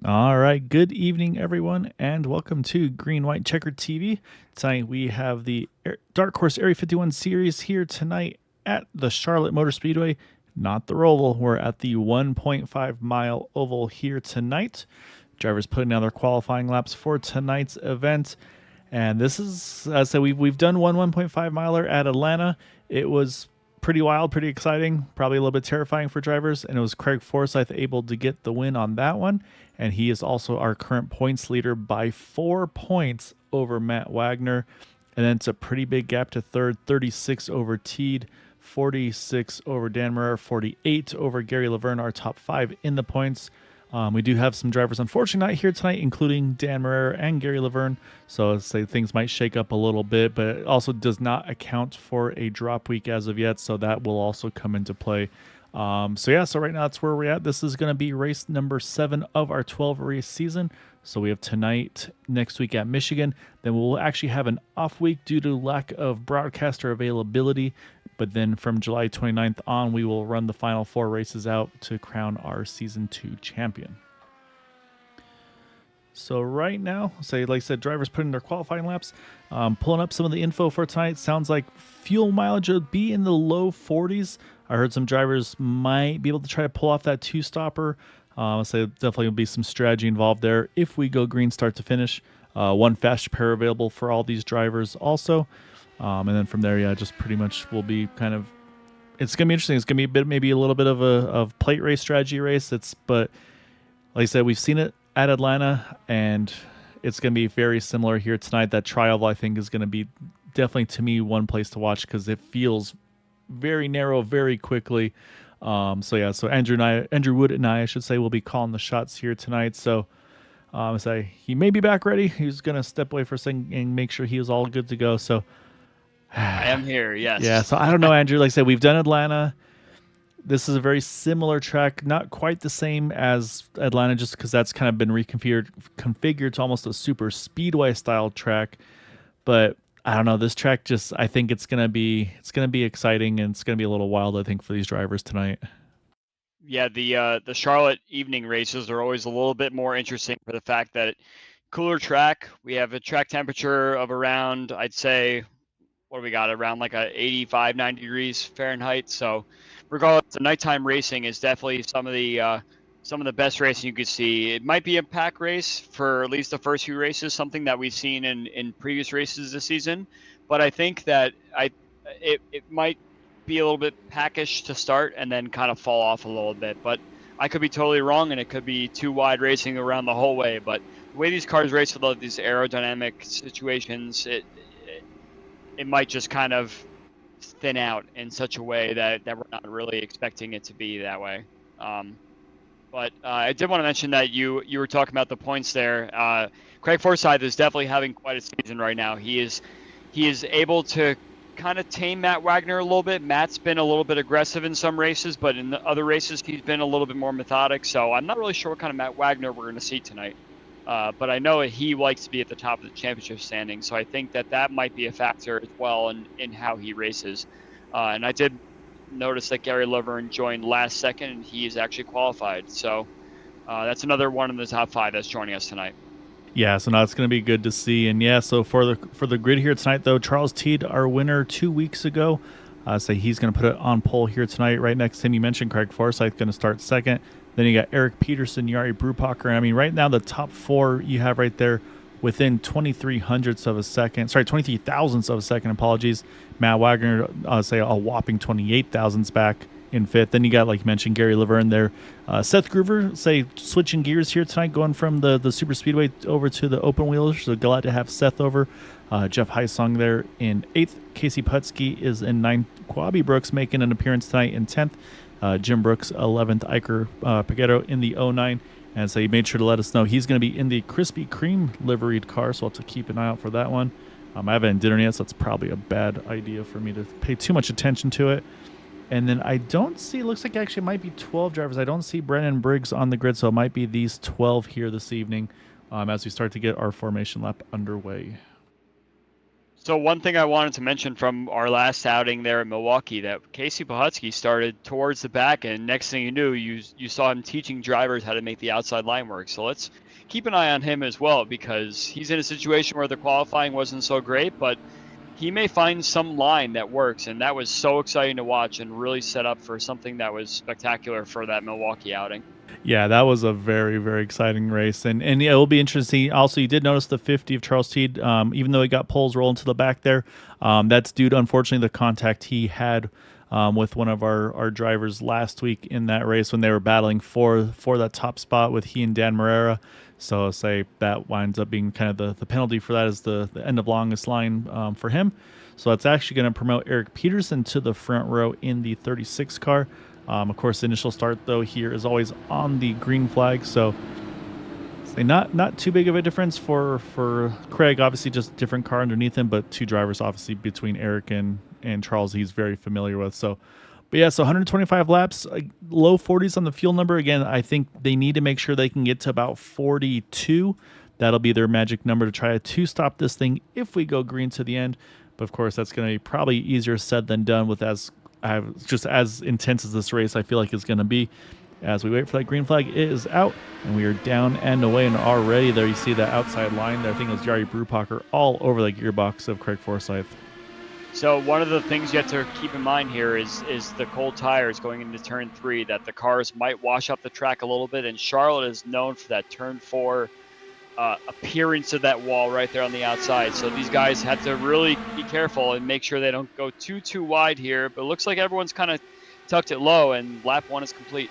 All right, good evening, everyone, and welcome to Green White Checker TV. Tonight we have the Dark Horse Area 51 series here tonight at the Charlotte Motor Speedway, not the Roval. We're at the 1.5 mile oval here tonight. Drivers putting down their qualifying laps for tonight's event. And this is, as I said, we've done one 1.5 miler at Atlanta. It was pretty wild, pretty exciting, probably a little bit terrifying for drivers. And it was Craig Forsyth able to get the win on that one. And he is also our current points leader by 4 points over Matt Wagner. And then it's a pretty big gap to third, 36 over Teed, 46 over Dan Moreira, 48 over Gary Laverne, our top 5 in the points. We do have some drivers unfortunately not here tonight, including Dan Moreira and Gary Laverne. So I'd say things might shake up a little bit, but it also does not account for a drop week as of yet. So that will also come into play. So right now that's where we're at. This is going to be race number 7 of our 12 race season. So we have tonight, next week at Michigan. Then we'll actually have an off week due to lack of broadcaster availability. But then from July 29th on, we will run the final 4 races out to crown our Season 2 champion. So right now, like I said, drivers putting their qualifying laps. Pulling up some of the info for tonight. Sounds like fuel mileage will be in the low 40s. I heard some drivers might be able to try to pull off that 2-stopper. So definitely will be some strategy involved there if we go green start to finish. One fast pair available for all these drivers also. And then from there, just pretty much will be kind of. It's gonna be interesting. It's gonna be maybe a little bit of a plate race, strategy race. But like I said, we've seen it at Atlanta, and it's gonna be very similar here tonight. That trial, I think, is gonna be definitely to me one place to watch because it feels very narrow, very quickly. So Andrew Wood and I should say, will be calling the shots here tonight. So. He may be back ready. He's gonna step away for a second and make sure he is all good to go. So. I am here, yes. Yeah, so I don't know, Andrew. Like I said, we've done Atlanta. This is a very similar track, not quite the same as Atlanta, just because that's kind of been configured to almost a super speedway style track. But I don't know, this track I think it's gonna be exciting and it's gonna be a little wild, I think, for these drivers tonight. Yeah, the Charlotte evening races are always a little bit more interesting for the fact that cooler track. We have a track temperature of around, I'd say, what do we got, around like 85, 90 degrees Fahrenheit. So regardless, the nighttime racing is definitely some of the best racing you could see. It might be a pack race for at least the first few races, something that we've seen in previous races this season. But I think that it might be a little bit packish to start and then kind of fall off a little bit. But I could be totally wrong, and it could be too wide racing around the whole way. But the way these cars race with all these aerodynamic situations, it might just kind of thin out in such a way that we're not really expecting it to be that way. But I did want to mention that you were talking about the points there. Craig Forsyth is definitely having quite a season right now. He is able to kind of tame Matt Wagner a little bit. Matt's been a little bit aggressive in some races, but in the other races he's been a little bit more methodic. So I'm not really sure what kind of Matt Wagner we're going to see tonight. But I know he likes to be at the top of the championship standing, so I think that might be a factor as well in how he races. And I did notice that Gary Laverne joined last second, and he is actually qualified. So that's another one in the top 5 that's joining us tonight. Yeah, so now it's going to be good to see. And yeah, so for the grid here tonight, though, Charles Teed, our winner 2 weeks ago, he's going to put it on pole here tonight. Right next to him, you mentioned Craig Forsyth going to start second. Then you got Eric Peterson, Yari Brupacher. I mean, right now the top 4 you have right there within 23 thousandths of a second. Apologies. Matt Wagner, say a whopping 28 thousandths back in 5th. Then you got, like you mentioned, Gary Laverne there. Seth Groover, switching gears here tonight, going from the super speedway over to the open wheelers. So glad to have Seth over. Jeff Heisong there in 8th. Casey Putski is in 9th. Quabi Brooks making an appearance tonight in 10th. Jim Brooks 11th. Iker Pagetto in the 09. And so he made sure to let us know he's going to be in the Krispy Kreme liveried car, so I'll have to keep an eye out for that one. I haven't had dinner yet, so that's probably a bad idea for me to pay too much attention to it. And then I don't see, looks like actually it might be 12 drivers. I don't see Brennan Briggs on the grid, so it might be these 12 here this evening as we start to get our formation lap underway. So one thing I wanted to mention from our last outing there in Milwaukee, that Casey Pahutsky started towards the back, and next thing you knew, you saw him teaching drivers how to make the outside line work. So let's keep an eye on him as well, because he's in a situation where the qualifying wasn't so great, but he may find some line that works, and that was so exciting to watch and really set up for something that was spectacular for that Milwaukee outing. Yeah, that was a very, very exciting race. And yeah, it will be interesting. Also, you did notice the 50 of Charles Teed, even though he got poles rolling to the back there. That's due to, unfortunately, the contact he had with one of our drivers last week in that race when they were battling for that top spot with he and Dan Morera. So say that winds up being kind of the penalty for that is the end of longest line for him. So that's actually going to promote Eric Peterson to the front row in the 36 car. Of course, the initial start, though, here is always on the green flag. So not too big of a difference for Craig. Obviously, just a different car underneath him, but two drivers, obviously, between Eric and Charles, he's very familiar with. So, but yeah, so 125 laps, low 40s on the fuel number. Again, I think they need to make sure they can get to about 42. That'll be their magic number to try to two-stop this thing if we go green to the end. But, of course, that's going to be probably easier said than done with just as intense as this race I feel like is going to be. As we wait for that green flag, it is out, and we are down and away, and already there you see that outside line there. I think it was Jari Brubacher all over the gearbox of Craig Forsyth. So one of the things you have to keep in mind here is the cold tires going into turn 3, that the cars might wash up the track a little bit, and Charlotte is known for that turn 4 appearance of that wall right there on the outside. So these guys have to really be careful and make sure they don't go too wide here. But it looks like everyone's kind of tucked it low, and lap 1 is complete.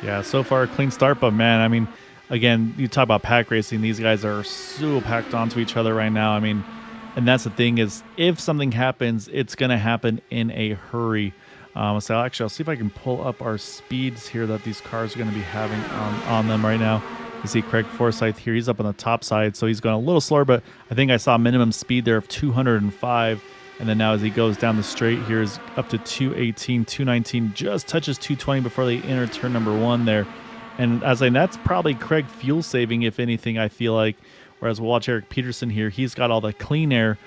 Yeah, so far a clean start, but man, I mean, again, you talk about pack racing. These guys are so packed onto each other right now. I mean, and that's the thing is, if something happens, it's going to happen in a hurry. So actually, I'll see if I can pull up our speeds here that these cars are going to be having on them right now. You see Craig Forsyth here. He's up on the top side, so he's going a little slower, but I think I saw minimum speed there of 205. And then now as he goes down the straight here is up to 218, 219, just touches 220 before they enter turn number 1 there. And as I that's probably Craig fuel saving, if anything, I feel like. Whereas we'll watch Eric Peterson here. He's got all the clean air.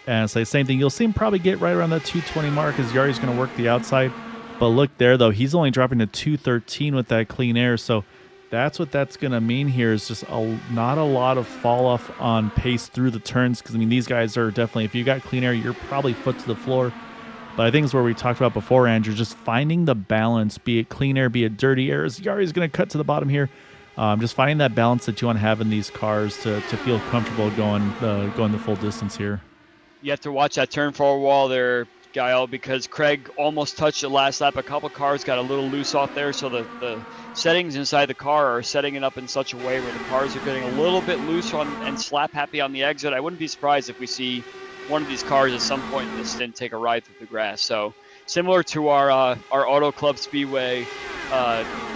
And say same thing. You'll see him probably get right around that 220 mark as Yari's going to work the outside. But look there, though. He's only dropping to 213 with that clean air. So that's what that's going to mean here is just not a lot of fall off on pace through the turns. Because, I mean, these guys are definitely, if you got clean air, you're probably foot to the floor. But I think it's where we talked about before, Andrew, just finding the balance, be it clean air, be it dirty air. As Yari's going to cut to the bottom here. Just finding that balance that you want to have in these cars to feel comfortable going the full distance here. You have to watch that turn 4 wall there, Gael, because Craig almost touched it last lap. A couple cars got a little loose off there, so the settings inside the car are setting it up in such a way where the cars are getting a little bit loose and slap happy on the exit. I wouldn't be surprised if we see one of these cars at some point in the stint take a ride through the grass. So similar to our Auto Club Speedway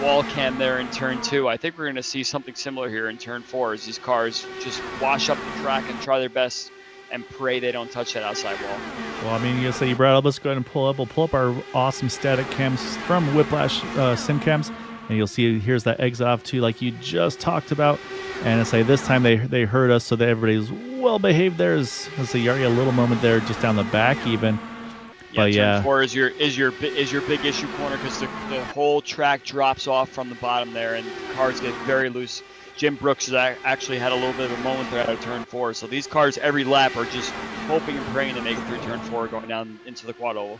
wall cam there in turn 2, I think we're going to see something similar here in turn 4 as these cars just wash up the track and try their best and pray they don't touch that outside wall. Well, I mean, you say you brought up, let's go ahead and pull up. We'll pull up our awesome static cams from Whiplash SimCams, and you'll see here's that exit off too, like you just talked about. And I say this time they heard us, so that everybody's well behaved. There's Yari a little moment there, just down the back even. Yeah, turn 4 is your big issue corner because the whole track drops off from the bottom there, and the cars get very loose. Jim Brooks has actually had a little bit of a moment there out of turn 4. So these cars every lap are just hoping and praying to make it through turn 4 going down into the quad oval.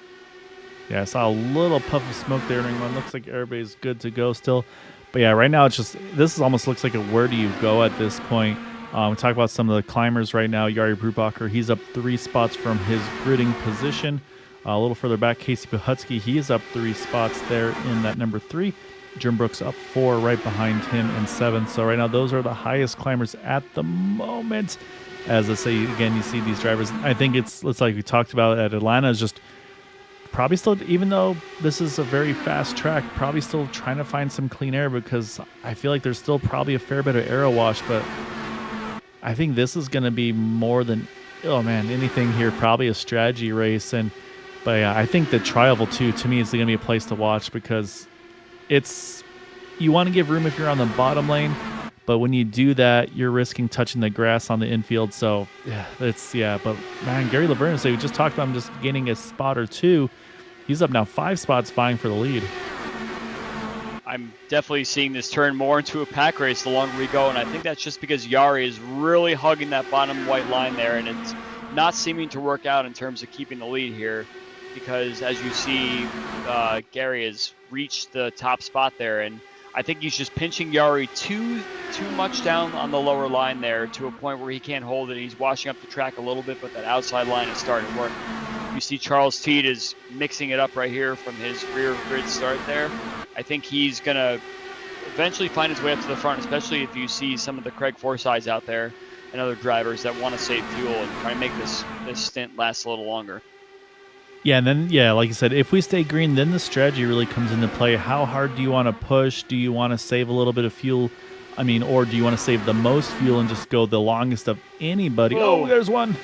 Yeah, I saw a little puff of smoke there. Everyone looks like everybody's good to go still. But yeah, right now it's just, this almost looks like a where do you go at this point. We talk about some of the climbers right now. Jari Brubacher, he's up 3 spots from his gridding position. A little further back, Casey Pahutsky, he is up 3 spots there in that number 3. Jim Brooks up 4 right behind him in 7th. So right now those are the highest climbers at the moment. As I say, again, you see these drivers. I think it's like we talked about at Atlanta, is just probably still, even though this is a very fast track, probably still trying to find some clean air because I feel like there's still probably a fair bit of aero wash. But I think this is going to be more than, anything here, probably a strategy race. But yeah, I think the Tri-Oval too, to me, is going to be a place to watch because you want to give room if you're on the bottom lane, But when you do that, you're risking touching the grass on the infield. So yeah. But man, Gary Laverne, so we just talked about him just gaining a spot or two. He's up now 5 spots, vying for the lead. I'm definitely seeing this turn more into a pack race the longer we go, and I think that's just because Yari is really hugging that bottom white line there, and it's not seeming to work out in terms of keeping the lead here, because as you see, Gary has reached the top spot there, and I think he's just pinching Yari too much down on the lower line there to a point where he can't hold it. He's washing up the track a little bit, but that outside line is starting to work. You see Charles Teed is mixing it up right here from his rear grid start there. I think he's going to eventually find his way up to the front, especially if you see some of the Craig Forsyths out there and other drivers that want to save fuel and try to make this stint last a little longer. Yeah, and then, like you said, if we stay green, then the strategy really comes into play. How hard do you want to push? Do you want to save a little bit of fuel? I mean, or do you want to save the most fuel and just go the longest of anybody? Oh, there's one.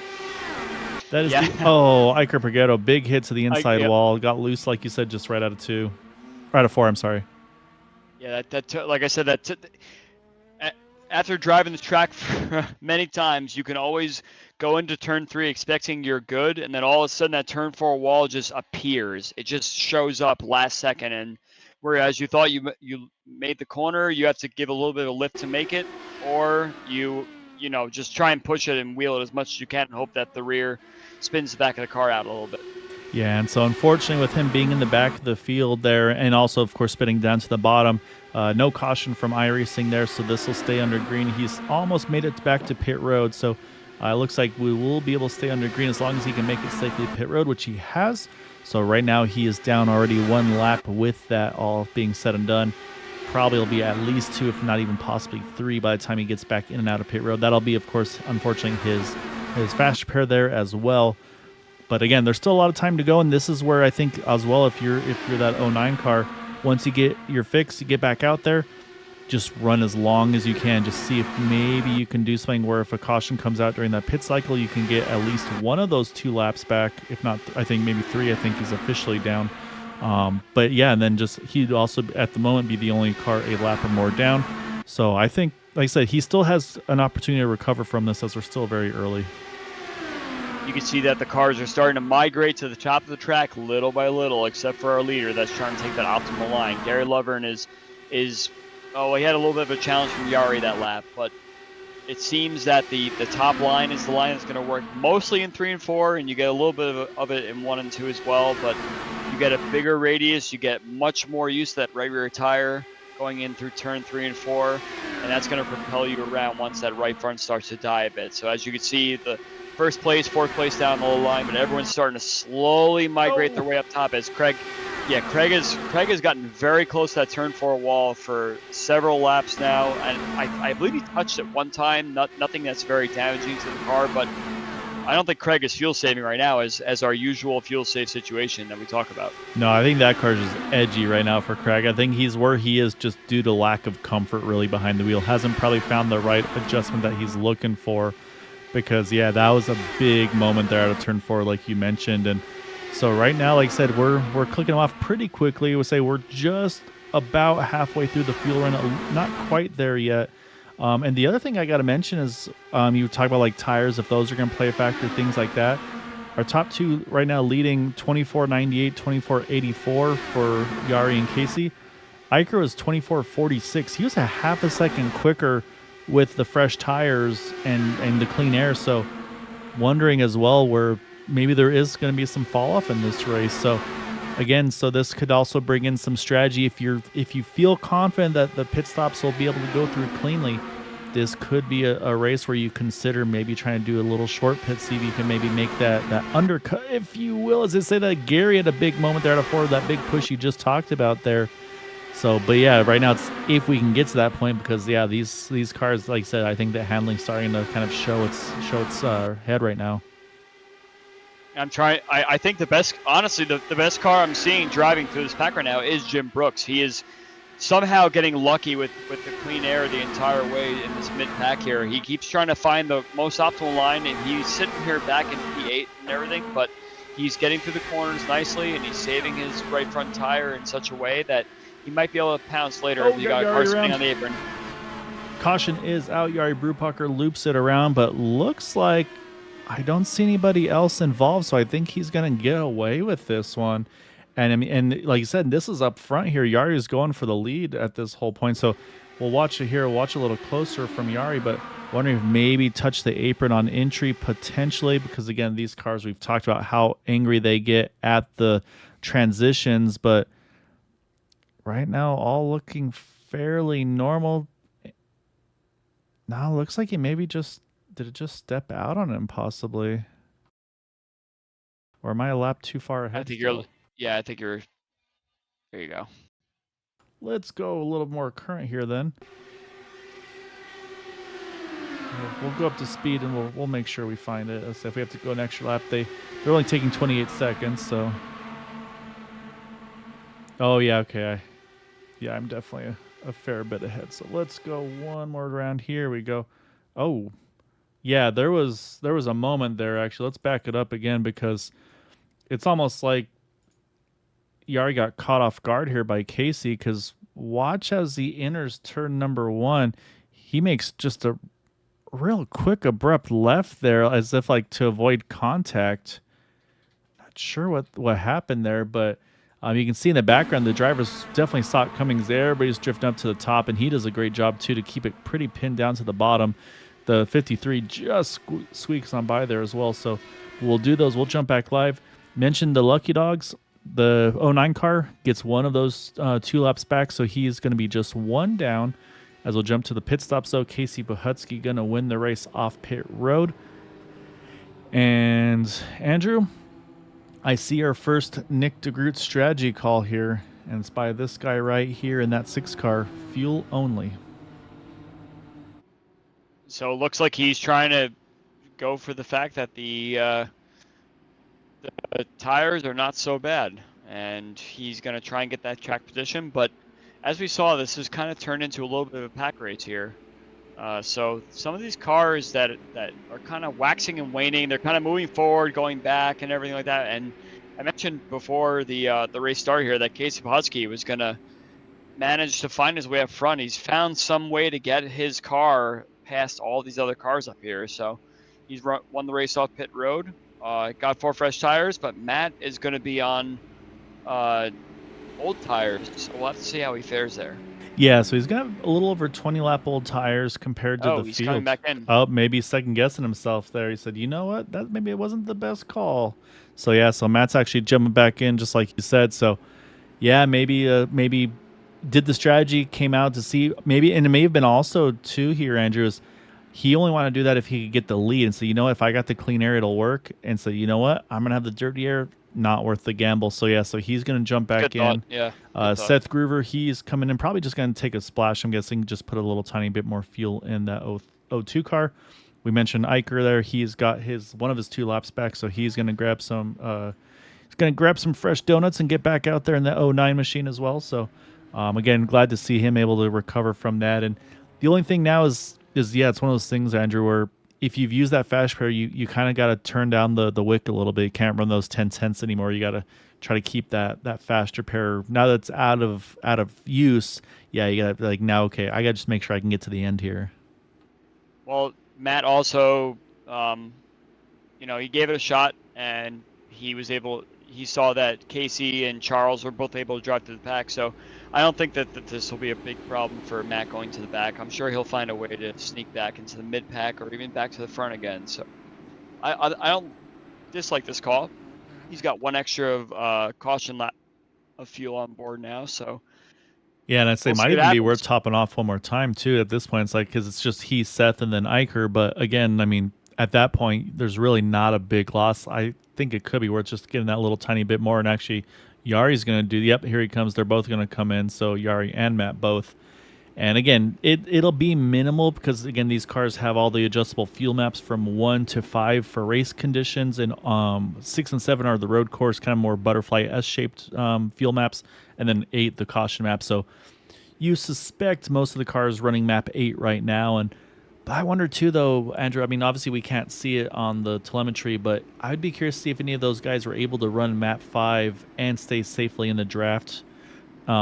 That is Iker Paghetto, big hit to the inside wall. Got loose, like you said, just right out of 2. Right out of 4, I'm sorry. Yeah, like I said, after driving the track for many times, you can always go into turn 3 expecting you're good, and then all of a sudden that turn 4 wall just appears. It just shows up last second, and whereas you thought you made the corner, you have to give a little bit of a lift to make it, or you just try and push it and wheel it as much as you can and hope that the rear spins the back of the car out a little bit. Yeah, and so unfortunately with him being in the back of the field there, and also, of course, spinning down to the bottom, no caution from iRacing there, so this will stay under green. He's almost made it back to pit road, so it looks like we will be able to stay under green as long as he can make it safely to pit road, which he has. So right now he is down already 1 lap with that all being said and done. Probably will be at least 2, if not even possibly 3 by the time he gets back in and out of pit road. That'll be, of course, unfortunately, his fast repair there as well. But again, there's still a lot of time to go, and this is where I think as well, if you're that 09 car, once you get your fix, you get back out there, just run as long as you can. Just see if maybe you can do something where if a caution comes out during that pit cycle, you can get at least one of those 2 laps back. If not, I think maybe 3. I think he's officially down. But yeah, and then just he'd also at the moment be the only car a lap or more down. So I think, like I said, he still has an opportunity to recover from this as we're still very early. You can see that the cars are starting to migrate to the top of the track little by little, except for our leader that's trying to take that optimal line. Gary Laverne is he had a little bit of a challenge from Yari that lap, but it seems that the top line is the line that's going to work mostly in 3 and 4, and you get a little bit of it in 1 and 2 as well, but you get a bigger radius, you get much more use of that right rear tire going in through turn 3 and 4, and that's going to propel you around once that right front starts to die a bit. So as you can see, the first place, 4th place down the low line, but everyone's starting to slowly migrate their way up top as Craig has gotten very close to that turn 4 wall for several laps now, and I believe he touched it one time, nothing that's very damaging to the car, but I don't think Craig is fuel saving right now as our usual fuel save situation that we talk about. No, I think that car is just edgy right now for Craig. I think he's where he is just due to lack of comfort really behind the wheel. Hasn't probably found the right adjustment that he's looking for. Because, yeah, that was a big moment there out of turn 4, like you mentioned. And so right now, like I said, we're clicking off pretty quickly. I would say we're just about halfway through the fuel run, not quite there yet. And the other thing I got to mention is you talk about like tires, if those are going to play a factor, things like that. Our top 2 right now leading 24.98, 24.84 for Yari and Casey. Iker was 24.46. He was a half a second quicker with the fresh tires and the clean air. So wondering as well where maybe there is going to be some fall off in this race. So again, so this could also bring in some strategy. If you feel confident that the pit stops will be able to go through cleanly, this could be a race where you consider maybe trying to do a little short pit, see if you can maybe make that undercut, if you will. As they say that Gary had a big moment there out of 4, that big push you just talked about there. So, but yeah, right now it's if we can get to that point, because yeah, these cars, like I said, I think the handling's starting to kind of show its head right now. I think the best car I'm seeing driving through this pack right now is Jim Brooks. He is somehow getting lucky with the clean air the entire way in this mid pack here. He keeps trying to find the most optimal line, and he's sitting here back in P8 and everything, but he's getting through the corners nicely, and he's saving his right front tire in such a way that he might be able to pounce later if you got a car spinning on the apron. Caution is out. Yari Brubacher loops it around, but looks like I don't see anybody else involved, so I think he's going to get away with this one. And I mean, and like you said, this is up front here. Yari is going for the lead at this whole point, so we'll watch it here. We'll watch a little closer from Yari, but wondering if maybe touch the apron on entry potentially, because again, these cars, we've talked about how angry they get at the transitions, but right now all looking fairly normal. Now looks like he maybe just did it just step out on him possibly, or am I a lap too far ahead? I think you're. Yeah, I think you're. There you go. Let's go a little more current here then. We'll go up to speed and we'll make sure we find it. So if we have to go an extra lap, they're only taking 28 seconds, so. Oh yeah, okay. Yeah, I'm definitely a fair bit ahead. So let's go one more round. Here we go. Oh, yeah, there was a moment there actually. Let's back it up again because it's almost like Yari got caught off guard here by Casey, because watch as he enters turn number 1, he makes just a real quick abrupt left there as if like to avoid contact. Not sure what happened there, but you can see in the background the drivers definitely saw it coming there. Everybody's drifting up to the top, and he does a great job too to keep it pretty pinned down to the bottom. The 53 just squeaks on by there as well. So we'll do those. We'll jump back live. Mentioned the Lucky Dogs. The 09 car gets one of those 2 laps back, so he's going to be just 1 down. As we'll jump to the pit stop, so Casey Bohutsky going to win the race off pit road. And Andrew, I see our first Nick DeGroot strategy call here, and it's by this guy right here in that 6 car, fuel only. So it looks like he's trying to go for the fact that the tires are not so bad, and he's going to try and get that track position. But as we saw, this has kind of turned into a little bit of a pack race here. So some of these cars that are kind of waxing and waning, they're kind of moving forward, going back, and everything like that. And I mentioned before the race started here that Casey Bohutsky was going to manage to find his way up front. He's found some way to get his car past all these other cars up here. So he's won the race off pit road. Got 4 fresh tires, but Matt is going to be on old tires, so we'll have to see how he fares there. Yeah, so he's got a little over 20 lap old tires compared to the he's field. Coming back in. Oh, maybe second guessing himself there. He said, "You know what? That maybe it wasn't the best call." So yeah, so Matt's actually jumping back in just like you said. So yeah, maybe did the strategy, came out to see maybe, and it may have been also too here, Andrew, is he only wanted to do that if he could get the lead. And so, you know, if I got the clean air, it'll work. And so, you know what? I'm going to have the dirty air. Not worth the gamble. So, yeah, so he's going to jump back in. Yeah. Seth Groover, he's coming in, probably just going to take a splash. I'm guessing just put a little tiny bit more fuel in that 02 car. We mentioned Iker there. He's got one of his 2 laps back, so he's going to grab some fresh donuts and get back out there in the 09 machine as well. So, again, glad to see him able to recover from that. And the only thing now is yeah, it's one of those things, Andrew, where if you've used that fast pair, you kind of got to turn down the wick a little bit. You can't run those 10/10ths anymore. You got to try to keep that faster pair. Now that it's out of use, yeah, you got to like now. Okay, I got to just make sure I can get to the end here. Well, Matt also, he gave it a shot, and he saw that Casey and Charles were both able to drive through the pack. So I don't think that this will be a big problem for Matt going to the back. I'm sure he'll find a way to sneak back into the mid pack or even back to the front again. So I don't dislike this call. He's got 1 extra of caution lap of fuel on board now. So yeah, and I'd say it might even be worth topping off one more time too. At this point, it's like because it's just he, Seth, and then Iker. But again, I mean, at that point, there's really not a big loss. I think it could be worth just getting that little tiny bit more. And actually, Yari's going to do. Yep, here he comes. They're both going to come in. So Yari and Matt both. And again, it'll be minimal because again, these cars have all the adjustable fuel maps from 1 to 5 for race conditions, and 6 and 7 are the road course, kind of more butterfly S-shaped fuel maps, and then 8 the caution map. So you suspect most of the cars running map 8 right now. But I wonder too, though, Andrew. I mean, obviously we can't see it on the telemetry, but I would be curious to see if any of those guys were able to run map 5 and stay safely in the draft.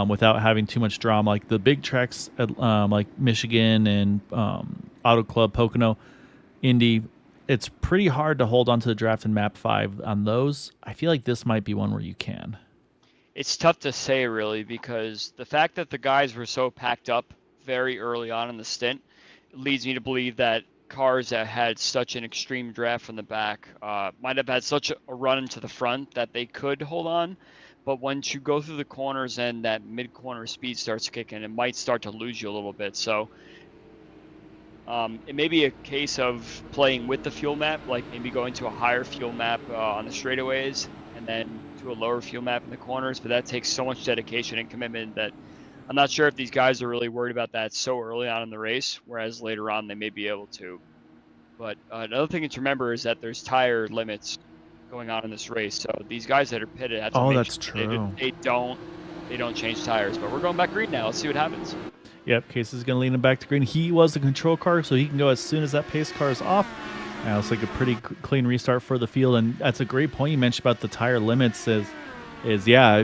without having too much drama. Like the big tracks at like Michigan and Auto Club, Pocono, Indy, it's pretty hard to hold on to the draft in map 5 on those. I feel like this might be one where you can. It's tough to say really, because the fact that the guys were so packed up very early on in the stint leads me to believe that cars that had such an extreme draft from the back might have had such a run into the front that they could hold on. But once you go through the corners and that mid-corner speed starts kicking, it might start to lose you a little bit. So it may be a case of playing with the fuel map, like maybe going to a higher fuel map on the straightaways and then to a lower fuel map in the corners. But that takes so much dedication and commitment that I'm not sure if these guys are really worried about that so early on in the race, whereas later on they may be able to. But another thing to remember is that there's tire limits going on in this race. So these guys that are pitted have to make sure they don't change tires. But we're going back green now. Let's see what happens. Yep, Case is going to lean him back to green. He was the control car, so he can go as soon as that pace car is off. And it looks like a pretty clean restart for the field. And that's a great point you mentioned about the tire limits is yeah,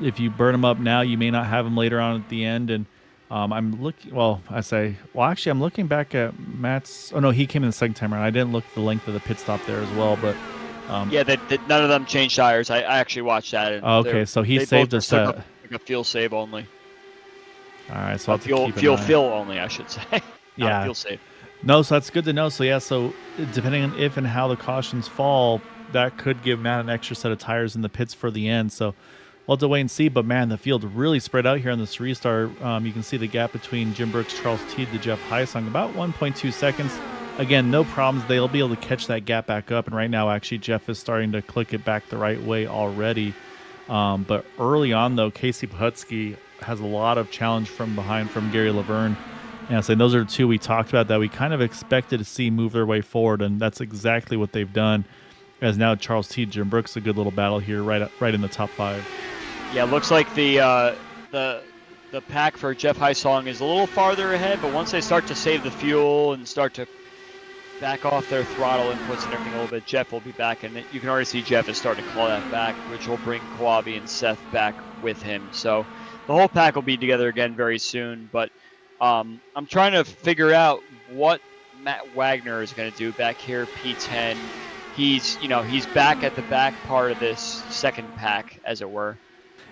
if you burn them up now, you may not have them later on at the end. And I'm looking, actually, I'm looking back at Matt's. Oh, no, he came in the second time around. I didn't look at the length of the pit stop there as well, but. Yeah, none of them changed tires. I actually watched that. And okay, so he saved us like a fuel save only. All right, so I'll fuel only, I should say. Yeah, fuel save. No, so that's good to know. So yeah, so depending on if and how the cautions fall, that could give Matt an extra set of tires in the pits for the end. So we'll have to wait and see. But man, the field really spread out here on this restart. You can see the gap between Jim Brooks, Charles Teed to Jeff Heisung, about 1.2 seconds. Again, no problems. They'll be able to catch that gap back up. And right now, actually, Jeff is starting to click it back the right way already. But early on, though, Casey Pahutsky has a lot of challenge from behind from Gary Laverne. And so those are the two we talked about that we kind of expected to see move their way forward, and that's exactly what they've done. As now Charles T. Jim Brooks, a good little battle here, right in the top 5. Yeah, it looks like the pack for Jeff Heisung is a little farther ahead, but once they start to save the fuel and start to back off their throttle inputs and everything a little bit, Jeff will be back, and you can already see Jeff is starting to claw that back, which will bring Kawabe and Seth back with him. So the whole pack will be together again very soon, but I'm trying to figure out what Matt Wagner is going to do back here, P10. He's back at the back part of this second pack, as it were.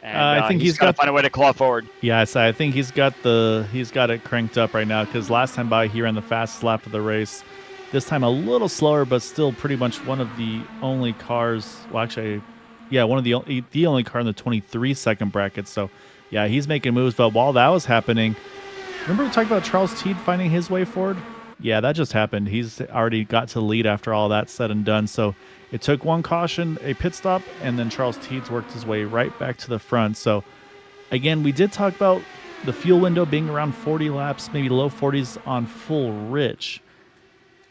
And I think he's got to find a way to claw forward. Yes, I think he's got it cranked up right now, because last time by he ran the fastest lap of the race. This time a little slower, but still pretty much one of the only cars. Well, actually, yeah, one of the only car in the 23-second bracket. So, yeah, he's making moves. But while that was happening, remember we talked about Charles Teed finding his way forward? Yeah, that just happened. He's already got to the lead after all that said and done. So it took one caution, a pit stop, and then Charles Teed's worked his way right back to the front. So, again, we did talk about the fuel window being around 40 laps, maybe low 40s on full rich.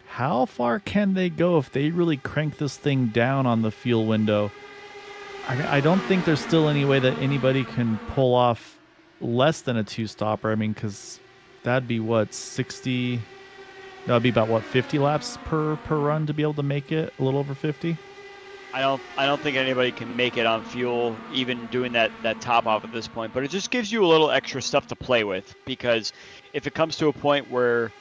How far can they go if they really crank this thing down on the fuel window? I don't think there's still any way that anybody can pull off less than a two-stopper. I mean, because that'd be what, 60? That would be about, what, 50 laps per run to be able to make it, a little over 50? I don't think anybody can make it on fuel, even doing that top off at this point. But it just gives you a little extra stuff to play with, because if it comes to a point where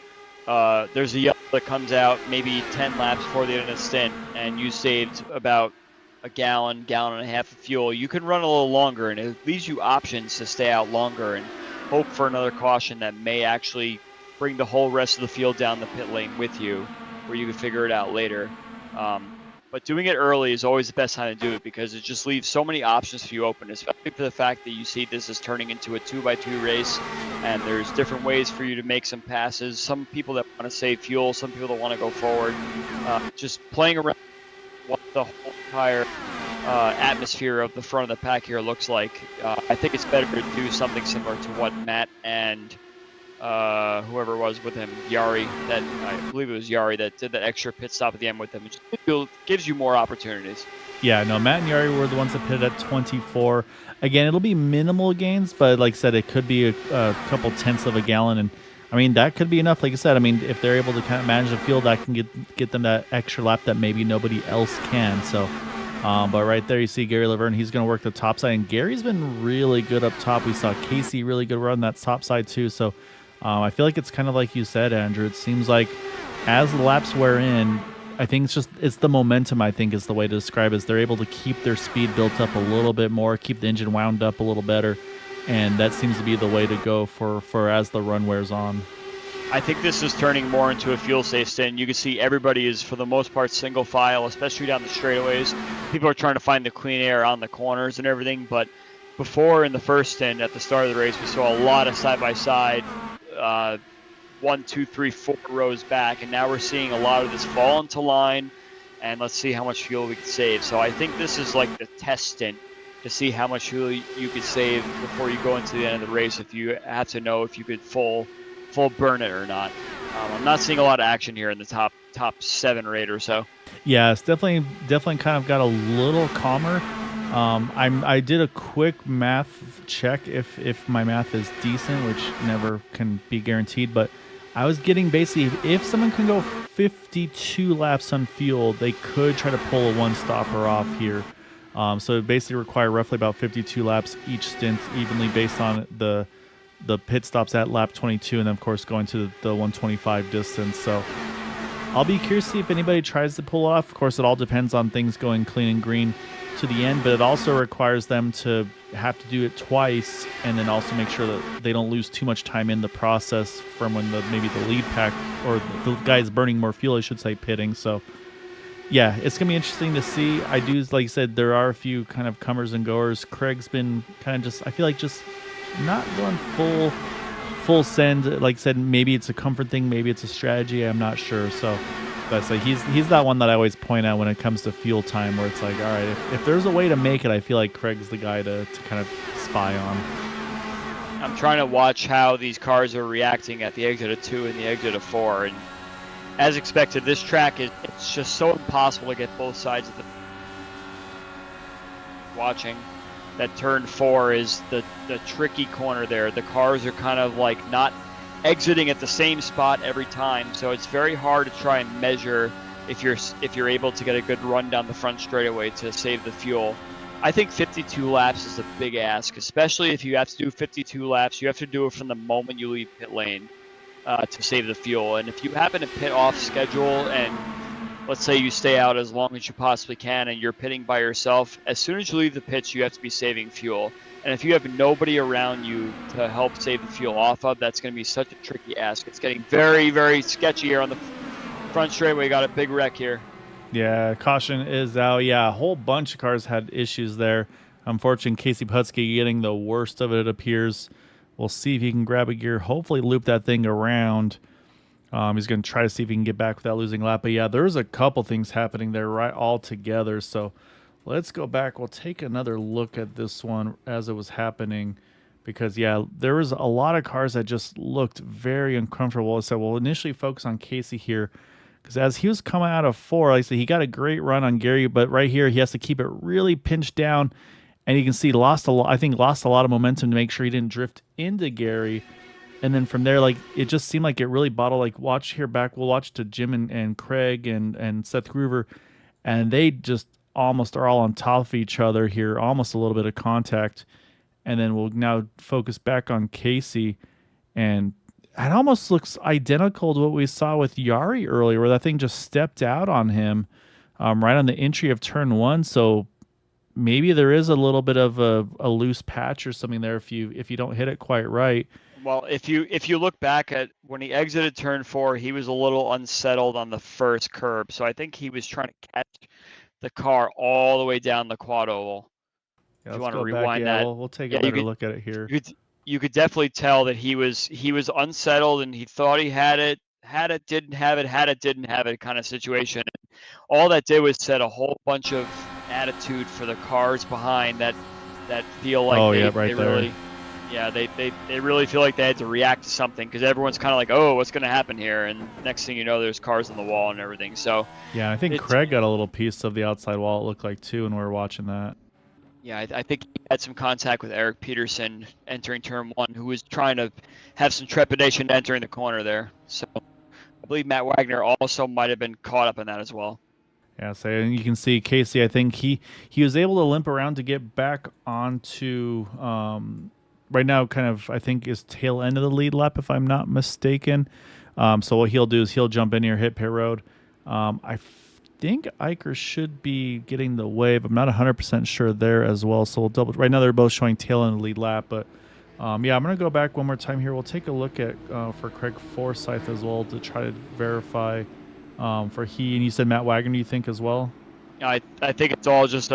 there's a yellow that comes out maybe 10 laps before the end of the stint, and you saved about a gallon and a half of fuel, you can run a little longer, and it leaves you options to stay out longer and hope for another caution that may actually bring the whole rest of the field down the pit lane with you, where you can figure it out later. But doing it early is always the best time to do it, because it just leaves so many options for you open, especially for the fact that you see this is turning into a 2x2 race, and there's different ways for you to make some passes. Some people that want to save fuel, some people that want to go forward. Just playing around what the whole entire atmosphere of the front of the pack here looks like. I think it's better to do something similar to what Matt and whoever was with him, Yari, I believe it was Yari that did that extra pit stop at the end with him. It just gives you more opportunities. Yeah, no, Matt and Yari were the ones that pitted at 24. Again, it'll be minimal gains, but like I said, it could be a couple tenths of a gallon. And I mean, that could be enough. Like I said, I mean, if they're able to kind of manage the field, that can get them that extra lap that maybe nobody else can. So But right there, you see Gary Laverne. He's going to work the top side, and Gary's been really good up top. We saw Casey really good run that top side too. So I feel like it's kind of like you said, Andrew. It seems like as the laps wear in, I think it's the momentum. I think is the way to describe it. Is they're able to keep their speed built up a little bit more, keep the engine wound up a little better, and that seems to be the way to go for as the run wears on. I think this is turning more into a fuel safe stint. You can see everybody is, for the most part, single file, especially down the straightaways. People are trying to find the clean air on the corners and everything. But before, in the first stint, at the start of the race, we saw a lot of side-by-side, 1, 2, 3, 4 rows back. And now we're seeing a lot of this fall into line. And let's see how much fuel we can save. So I think this is like the test stint to see how much fuel you could save before you go into the end of the race, if you have to know if you could full burn it or not. I'm not seeing a lot of action here in the top 7 or 8 or so. Yeah, it's definitely kind of got a little calmer. I did a quick math check if my math is decent, which never can be guaranteed, but I was getting basically if someone can go 52 laps unfueled, they could try to pull a one stopper off here. So it basically require roughly about 52 laps each stint, evenly based on the pit stops at lap 22, and then of course going to the 125 distance. So I'll be curious to see if anybody tries to pull off. Of course, it all depends on things going clean and green to the end, but it also requires them to have to do it twice, and then also make sure that they don't lose too much time in the process from when maybe the lead pack or the guys burning more fuel, I should say, pitting. So yeah, it's gonna be interesting to see. I do, like I said, there are a few kind of comers and goers. Craig's been kind of just, I feel like, just not going full send. Like I said, maybe it's a comfort thing, maybe it's a strategy, I'm not sure. So that's like he's that one that I always point out when it comes to fuel time, where it's like, all right, if there's a way to make it, I feel like Craig's the guy to kind of spy on. I'm trying to watch how these cars are reacting at the exit of 2 and the exit of 4, and as expected, this track it's just so impossible to get both sides of the watching. That turn 4 is the tricky corner there. The cars are kind of like not exiting at the same spot every time, so it's very hard to try and measure if you're able to get a good run down the front straightaway to save the fuel. I think 52 laps is a big ask, especially if you have to do 52 laps. You have to do it from the moment you leave pit lane to save the fuel. And if you happen to pit off schedule, and let's say you stay out as long as you possibly can and you're pitting by yourself, as soon as you leave the pits, you have to be saving fuel. And if you have nobody around you to help save the fuel off of, that's going to be such a tricky ask. It's getting very, very sketchy here on the front straightaway. Got a big wreck here. Yeah, caution is out. Yeah, a whole bunch of cars had issues there. Unfortunately, Casey Putski getting the worst of it appears. We'll see if he can grab a gear, hopefully loop that thing around. He's going to try to see if he can get back without losing lap. But yeah, there's a couple things happening there right all together. So let's go back. We'll take another look at this one as it was happening, because yeah, there was a lot of cars that just looked very uncomfortable. So we'll initially focus on Casey here, because as he was coming out of 4, like I said, he got a great run on Gary, but right here he has to keep it really pinched down, and you can see lost a lot of momentum to make sure he didn't drift into Gary. And then from there, like, it just seemed like it really bottled. Like, watch here back, we'll watch to Jim and Craig and Seth Groover, and they just almost are all on top of each other here, almost a little bit of contact. And then we'll now focus back on Casey, and it almost looks identical to what we saw with Yari earlier, where that thing just stepped out on him right on the entry of turn 1. So maybe there is a little bit of a loose patch or something there if you don't hit it quite right. Well, if you look back at when he exited turn 4, he was a little unsettled on the first curb. So I think he was trying to catch the car all the way down the quad oval. Yeah, if you let's want to go rewind back. Yeah, that, we'll take a better look at it here. You could definitely tell that he was unsettled, and he thought he had it, didn't have it, had it, didn't have it kind of situation. All that did was set a whole bunch of attitude for the cars behind that feel like they really. Yeah, they really feel like they had to react to something, because everyone's kind of like, oh, what's going to happen here? And next thing you know, there's cars on the wall and everything. So yeah, I think Craig got a little piece of the outside wall, it looked like, too, when we were watching that. Yeah, I think he had some contact with Eric Peterson entering turn 1, who was trying to have some trepidation entering the corner there. So I believe Matt Wagner also might have been caught up in that as well. Yeah, so and you can see Casey. I think he was able to limp around to get back onto right now. Kind of, I think is tail end of the lead lap, if I'm not mistaken. So what he'll do is he'll jump in here, hit pit road. I think Iker should be getting the wave. I'm not 100% sure there as well. So we'll double. Right now they're both showing tail end of the lead lap, but yeah, I'm gonna go back one more time here. We'll take a look at for Craig Forsyth as well to try to verify. For he and you said Matt Wagner, you think as well? I think it's all just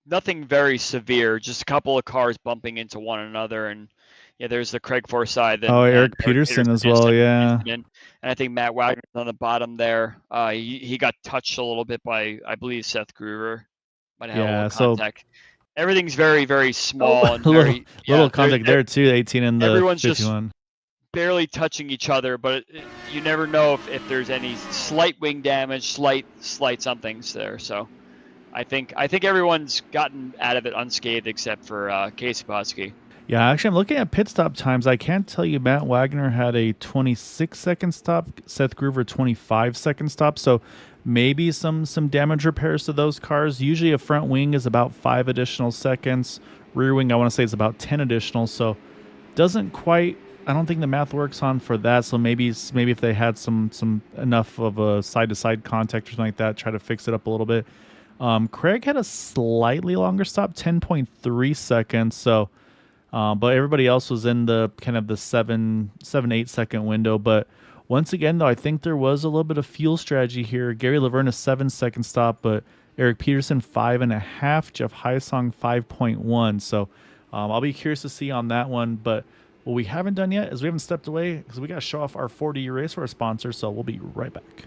nothing very severe, just a couple of cars bumping into one another, and yeah, there's the Craig Forsyth and Eric Peterson as well, yeah. And I think Matt Wagner's on the bottom there. He got touched a little bit by, I believe, Seth Groover. Might have had a little contact. Everything's very, very small and very little contact there too. 18 and the everyone's 51. Just barely touching each other, but you never know if there's any slight wing damage, slight somethings there. So I think everyone's gotten out of it unscathed except for Casey Botsky. Yeah, actually, I'm looking at pit stop times. I can't tell you Matt Wagner had a 26-second stop, Seth Groover 25-second stop. So maybe some damage repairs to those cars. Usually a front wing is about 5 additional seconds. Rear wing, I want to say, is about 10 additional. So doesn't quite. I don't think the math works on for that. So maybe if they had some enough of a side-to-side contact or something like that, try to fix it up a little bit. Craig had a slightly longer stop, 10.3 seconds. So. But everybody else was in the kind of the 7-8 second window. But once again, though, I think there was a little bit of fuel strategy here. Gary Laverne a 7-second stop, but Eric Peterson 5.5, Jeff Hysong 5.1. So I'll be curious to see on that one. But what we haven't done yet is we haven't stepped away because we got to show off our 40 Racewear sponsor. So we'll be right back.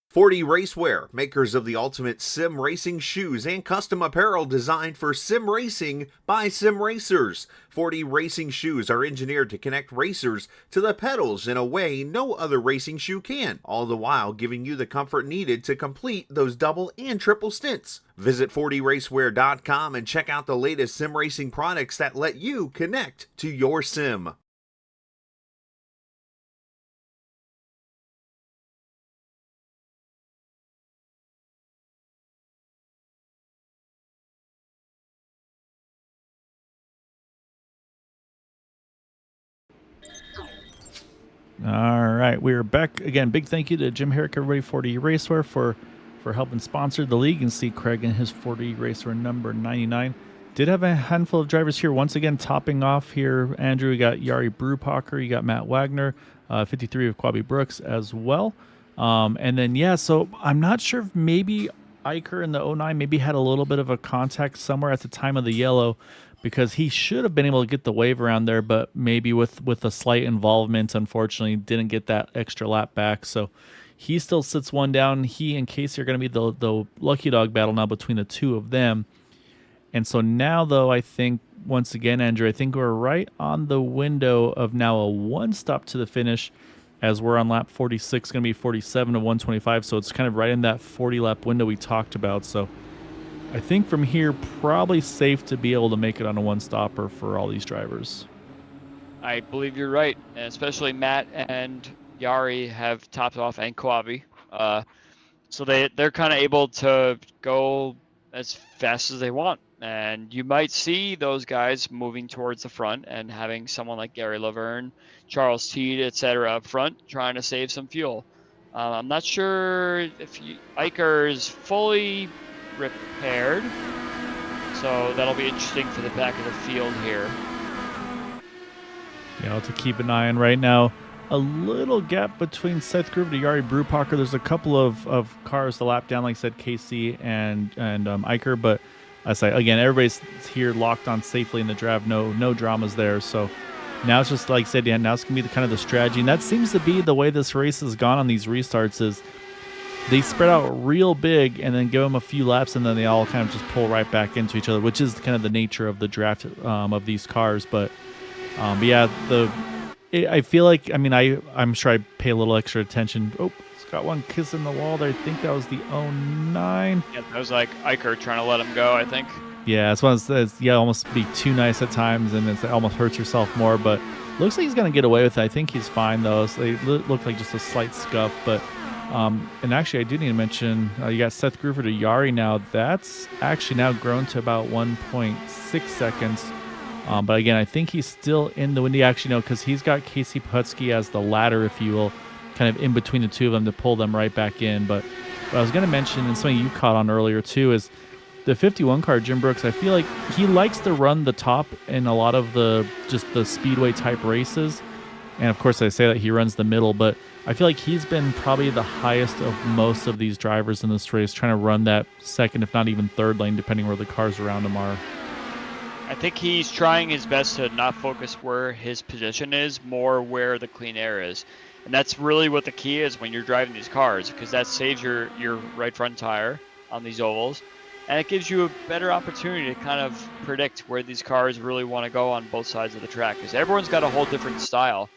40 Racewear, makers of the ultimate sim racing shoes and custom apparel designed for sim racing by sim racers. 40 racing shoes are engineered to connect racers to the pedals in a way no other racing shoe can, all the while giving you the comfort needed to complete those double and triple stints. Visit 40racewear.com and check out the latest sim racing products that let you connect to your sim. All right, we're back again. Big thank you to Jim Herrick, everybody, 40 Racewear for helping sponsor the league. And see Craig and his 40 Racewear number 99. Did have a handful of drivers here once again topping off here. Andrew, you got Yari Brewpacher, you got Matt Wagner, 53 of Quabi Brooks as well. And then yeah, so I'm not sure if maybe Iker in the 09 maybe had a little bit of a contact somewhere at the time of the yellow, because he should have been able to get the wave around there, but maybe with a slight involvement, unfortunately, didn't get that extra lap back. So he still sits one down. He and Casey are going to be the lucky dog battle now between the two of them. And so now, though, I think, once again, Andrew, I think we're right on the window of now a one stop to the finish, as we're on lap 46, going to be 47 to 125. So it's kind of right in that 40-lap window we talked about. So I think from here, probably safe to be able to make it on a one-stopper for all these drivers. I believe you're right, and especially Matt and Yari have topped off, and Quabi. So they're kind of able to go as fast as they want. And you might see those guys moving towards the front and having someone like Gary Laverne, Charles Teed, etc. up front trying to save some fuel. I'm not sure if Iker is fully repaired, so that'll be interesting for the back of the field here. Yeah, to keep an eye on right now. A little gap between Seth Groover to Yari Brewpacher. There's a couple of cars to lap down, like I said, KC and Iker, but I say again, everybody's here locked on safely in the draft. No dramas there. So now it's just like I said, yeah, now it's gonna be the kind of the strategy, and that seems to be the way this race has gone on these restarts. Is they spread out real big and then give them a few laps, and then they all kind of just pull right back into each other, which is kind of the nature of the draft of these cars. But yeah, I feel like, I mean, I'm sure I pay a little extra attention. Oh, it's got one kiss in the wall there. I think that was the 09. Yeah, that was like Iker trying to let him go, I think. Yeah, it's one of those, yeah, almost be too nice at times, and it almost hurts yourself more. But Looks like he's going to get away with it. I think he's fine, though. So they look like just a slight scuff. But, and actually, I do need to mention, you got Seth Groover to Yari now. That's actually now grown to about 1.6 seconds. But again, I think he's still in the windy action, because he's got Casey Putsky as the ladder, if you will, kind of in between the two of them to pull them right back in. But what I was going to mention, and something you caught on earlier too, is the 51 car, Jim Brooks. I feel like he likes to run the top in a lot of the speedway type races. And of course, I say that he runs the middle, but I feel like he's been probably the highest of most of these drivers in this race, trying to run that second, if not even third lane, depending where the cars around him are. I think he's trying his best to not focus where his position is, more where the clean air is. And that's really what the key is when you're driving these cars, because that saves your right front tire on these ovals. And it gives you a better opportunity to kind of predict where these cars really want to go on both sides of the track, because everyone's got a whole different style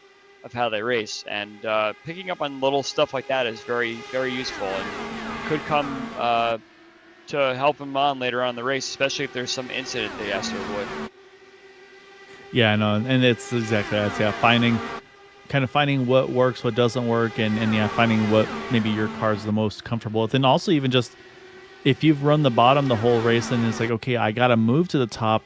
of how they race. And picking up on little stuff like that is very, very useful and could come to help him on later on in the race, especially if there's some incident they has to avoid. Yeah, I know, and it's exactly that. Yeah, finding what works, what doesn't work, and yeah, finding what maybe your car's the most comfortable with. And also even just if you've run the bottom the whole race and it's like, okay, I got to move to the top,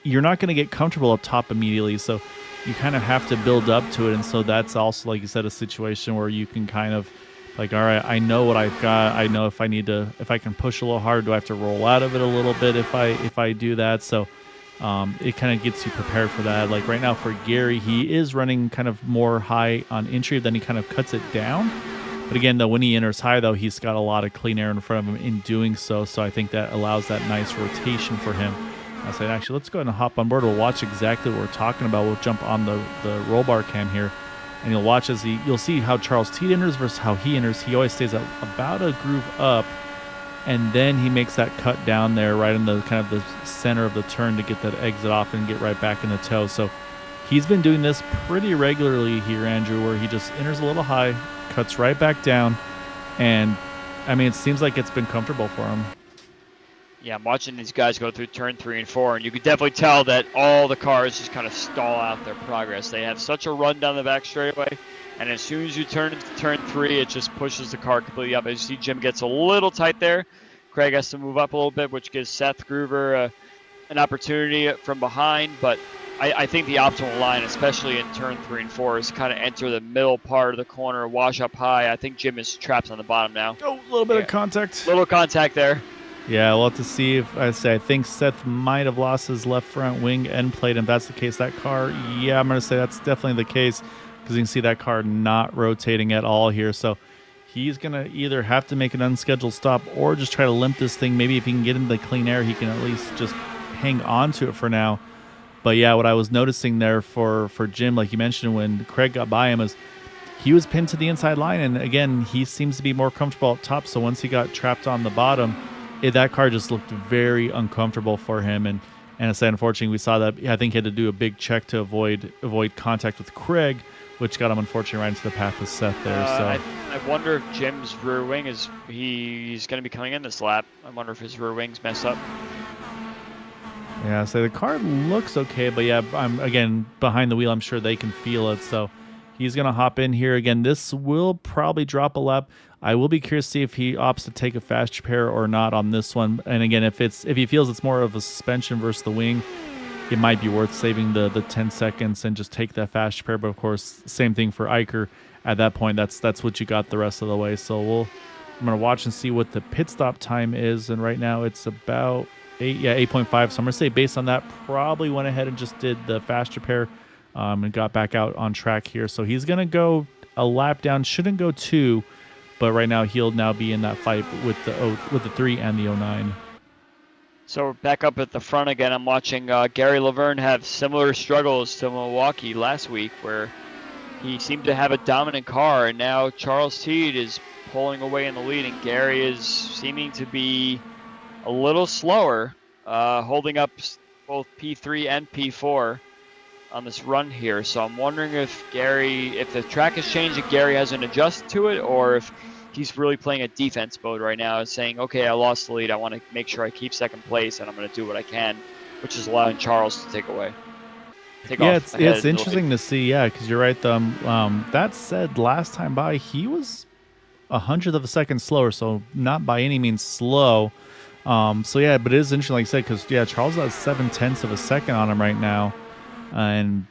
you're not going to get comfortable up top immediately. So you kind of have to build up to it. And so that's also, like you said, a situation where you can kind of like, all right, I know what I've got. I know if I can push a little hard, do I have to roll out of it a little bit if I do that? So it kind of gets you prepared for that. Like right now for Gary, he is running kind of more high on entry, then he kind of cuts it down. But again, though, when he enters high, though, he's got a lot of clean air in front of him in doing so. So I think that allows that nice rotation for him. I said, actually, let's go ahead and hop on board. We'll watch exactly what we're talking about. We'll jump on the roll bar cam here, and you'll watch as you'll see how Charles Teed enters versus how he enters. He always stays about a groove up, and then he makes that cut down there right in the kind of the center of the turn to get that exit off and get right back in the toe. So he's been doing this pretty regularly here, Andrew, where he just enters a little high, cuts right back down, and I mean, it seems like it's been comfortable for him. Yeah, I'm watching these guys go through turn 3 and 4, and you can definitely tell that all the cars just kind of stall out their progress. They have such a run down the back straightaway, and as soon as you turn into turn 3, it just pushes the car completely up. As you see, Jim gets a little tight there. Craig has to move up a little bit, which gives Seth Groover an opportunity from behind, but I think the optimal line, especially in turn 3 and 4, is kind of enter the middle part of the corner, wash up high. I think Jim is trapped on the bottom now. Oh, a little bit of contact. Little contact there. Yeah, we'll have to see. If I think Seth might have lost his left front wing end plate. If that's the case, that car, yeah, I'm going to say that's definitely the case, because you can see that car not rotating at all here. So he's going to either have to make an unscheduled stop or just try to limp this thing. Maybe if he can get into the clean air, he can at least just hang on to it for now. But yeah, what I was noticing there for Jim, like you mentioned, when Craig got by him, is he was pinned to the inside line. And again, he seems to be more comfortable up top. So once he got trapped on the bottom, that car just looked very uncomfortable for him. And I said, unfortunately, we saw that. I think he had to do a big check to avoid contact with Craig, which got him, unfortunately, right into the path of Seth there. So I wonder if Jim's rear wing he's going to be coming in this lap. I wonder if his rear wing's messed up. Yeah, so the car looks okay, but yeah, I'm again behind the wheel. I'm sure they can feel it, so he's gonna hop in here again. This will probably drop a lap. I will be curious to see if he opts to take a fast repair or not on this one. And again, if he feels it's more of a suspension versus the wing, it might be worth saving the 10 seconds and just take that fast repair. But of course, same thing for Iker. At that point, that's what you got the rest of the way. So I'm gonna watch and see what the pit stop time is, and right now it's about 8.5. So I'm going to say based on that, probably went ahead and just did the fast repair and got back out on track here. So he's going to go a lap down. Shouldn't go 2, but right now he'll now be in that fight with the 3 and the 09. So we're back up at the front again. I'm watching Gary Laverne have similar struggles to Milwaukee last week, where he seemed to have a dominant car, and now Charles Teed is pulling away in the lead, and Gary is seeming to be a little slower, holding up both P3 and P4 on this run here. So I'm wondering if the track has changed and Gary hasn't adjusted to it, or if he's really playing a defense mode right now and saying, okay, I lost the lead. I want to make sure I keep second place, and I'm going to do what I can, which is allowing Charles to take away. take Yeah, off. it's interesting to see. Yeah, because you're right. That said, last time by he was 100th of a second slower, so not by any means slow. So yeah, but it is interesting, like I said, because yeah, Charles has 7/10 of a second on him right now, and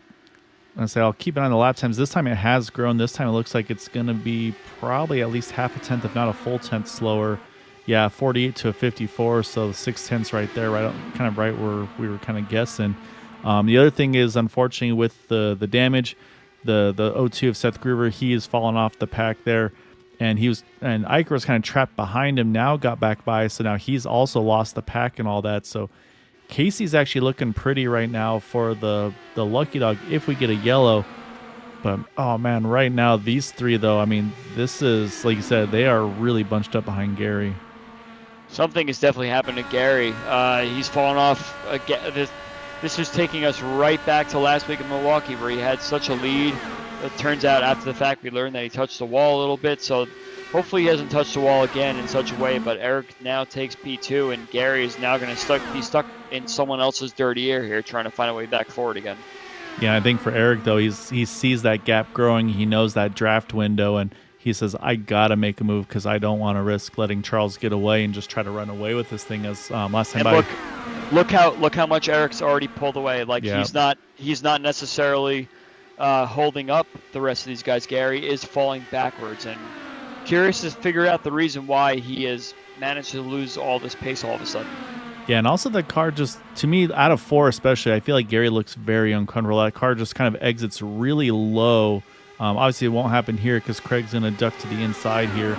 I say I'll keep an eye on the lap times. This time it has grown. This time it looks like it's going to be probably at least half a tenth, if not a full tenth slower. Yeah, 48 to a 54, so 6/10 right there, kind of right where we were kind of guessing. The other thing is, unfortunately, with the damage, the O2 of Seth Groover, he has fallen off the pack there, and Iker was kind of trapped behind him. Now got back by, so now he's also lost the pack and all that. So Casey's actually looking pretty right now for the lucky dog if we get a yellow. But oh man, right now these three though, I mean, this is like you said, they are really bunched up behind Gary. Something has definitely happened to Gary. He's fallen off again. This is taking us right back to last week in Milwaukee, where he had such a lead. It turns out after the fact we learned that he touched the wall a little bit, so hopefully he hasn't touched the wall again in such a way. But Eric now takes P2, and Gary is now going to be stuck in someone else's dirty air here, trying to find a way back forward again. Yeah, I think for Eric though, he sees that gap growing. He knows that draft window, and he says, I gotta make a move because I don't want to risk letting Charles get away and just try to run away with this thing. As last time, and look how much Eric's already pulled away. Like he's not necessarily holding up the rest of these guys. Gary is falling backwards, and curious to figure out the reason why he has managed to lose all this pace all of a sudden. Yeah, and also the car just, to me, out of 4 especially, I feel like Gary looks very uncomfortable. That car just kind of exits really low. Obviously, it won't happen here because Craig's going to duck to the inside here.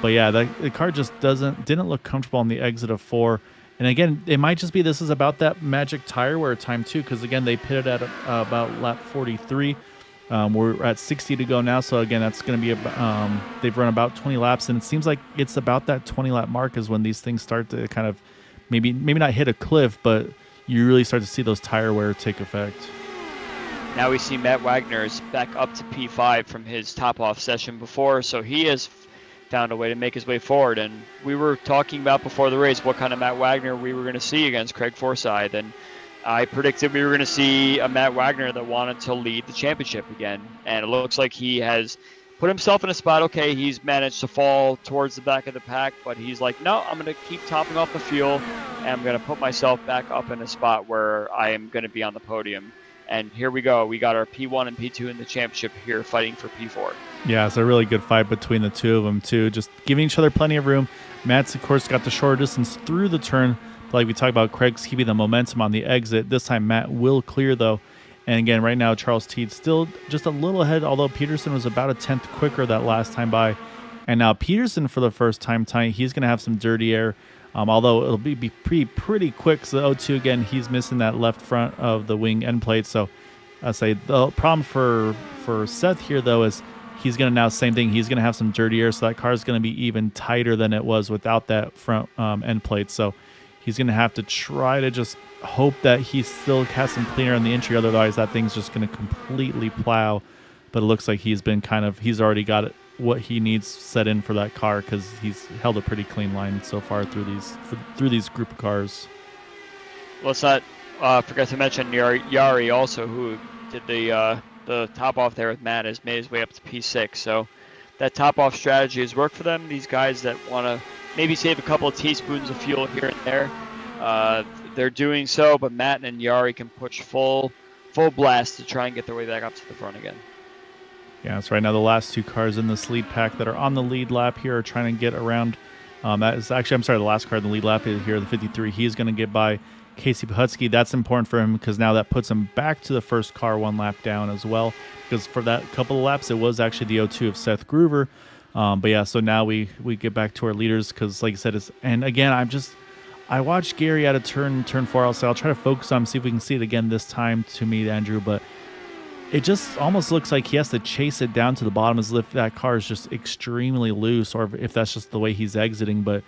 But yeah, the car just didn't look comfortable on the exit of 4. And again, it might just be this is about that magic tire wear time too, because again, they pitted at about lap 43. We're at 60 to go now, so again, that's going to be they've run about 20 laps, and it seems like it's about that 20 lap mark is when these things start to kind of maybe not hit a cliff, but you really start to see those tire wear take effect. Now we see Matt Wagner is back up to P5 from his top-off session before, so he has found a way to make his way forward. And we were talking about before the race what kind of Matt Wagner we were going to see against Craig Forsyth, and I predicted we were going to see a Matt Wagner that wanted to lead the championship again. And it looks like he has put himself in a spot. Okay, he's managed to fall towards the back of the pack, but he's like, no, I'm going to keep topping off the fuel, and I'm going to put myself back up in a spot where I am going to be on the podium. And here we go. We got our P1 and P2 in the championship here fighting for P4. Yeah, it's a really good fight between the two of them, too. Just giving each other plenty of room. Matt's, of course, got the short distance through the turn. But like we talked about, Craig's keeping the momentum on the exit. This time, Matt will clear, though. And again, right now, Charles Teed still just a little ahead, although Peterson was about a tenth quicker that last time by. And now Peterson, for the first time, he's going to have some dirty air. Although it'll be pretty quick. So the O2, again, he's missing that left front of the wing end plate. So I say the problem for Seth here, though, is he's going to now, same thing, he's going to have some dirty air. So that car is going to be even tighter than it was without that front end plate. So he's going to have to try to just hope that he still has some clean air on the entry. Otherwise, that thing's just going to completely plow. But it looks like he's already got it, what he needs set in for that car, because he's held a pretty clean line so far through these group of cars. Let's not forget to mention Yari also, who did the top off there with Matt, has made his way up to P6. So that top off strategy has worked for them. These guys that want to maybe save a couple of teaspoons of fuel here and there, they're doing so. But Matt and Yari can push full blast to try and get their way back up to the front again. Yeah, so right now the last two cars in this lead pack that are on the lead lap here are trying to get around. That is actually, the last car in the lead lap is here, the 53. He's going to get by Casey Pahutsky. That's important for him because now that puts him back to the first car one lap down as well. Because for that couple of laps, it was actually the O2 of Seth Groover. But yeah, so now we get back to our leaders because, like I said, and again, I watched Gary out of turn 4. I'll try to focus on him, see if we can see it again this time to me, Andrew, but it just almost looks like he has to chase it down to the bottom as if that car is just extremely loose, or if that's just the way he's exiting. But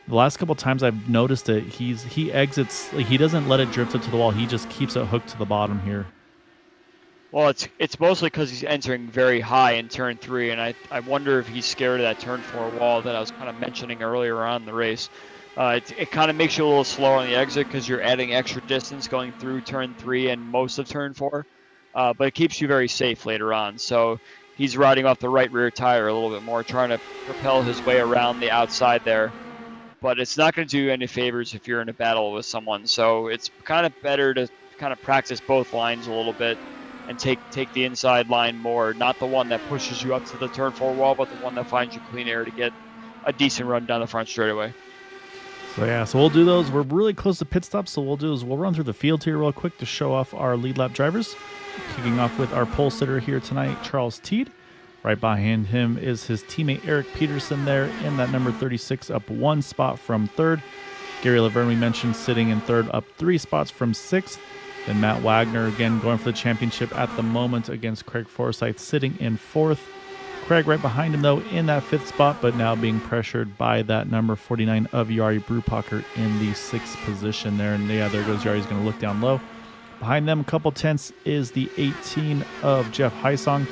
the last couple of times I've noticed it, he exits, like, he doesn't let it drift up to the wall. He just keeps it hooked to the bottom here. Well, it's mostly because he's entering very high in turn 3, and I wonder if he's scared of that turn 4 wall that I was kind of mentioning earlier on in the race. It kind of makes you a little slower on the exit because you're adding extra distance going through turn 3 and most of turn 4. but it keeps you very safe later on. So he's riding off the right rear tire a little bit more, trying to propel his way around the outside there. But it's not going to do you any favors if you're in a battle with someone. So it's kind of better to kind of practice both lines a little bit and take the inside line more, not the one that pushes you up to the turn 4 wall, but the one that finds you clean air to get a decent run down the front straightaway. So yeah, so we'll do those. We're really close to pit stops, so we'll run through the field here real quick to show off our lead lap drivers. Kicking off with our pole sitter here tonight, Charles Teed. Right behind him is his teammate Eric Peterson there in that number 36, up 1 spot from 3rd. Gary Laverne, we mentioned, sitting in 3rd, up 3 spots from 6th. Then Matt Wagner, again, going for the championship at the moment against Craig Forsyth, sitting in 4th. Craig right behind him, though, in that 5th spot, but now being pressured by that number 49 of Yari Brupacher in the 6th position there. And yeah, there goes Yari. He's going to look down low. Behind them, a couple tenths, is the 18 of Jeff Heisong.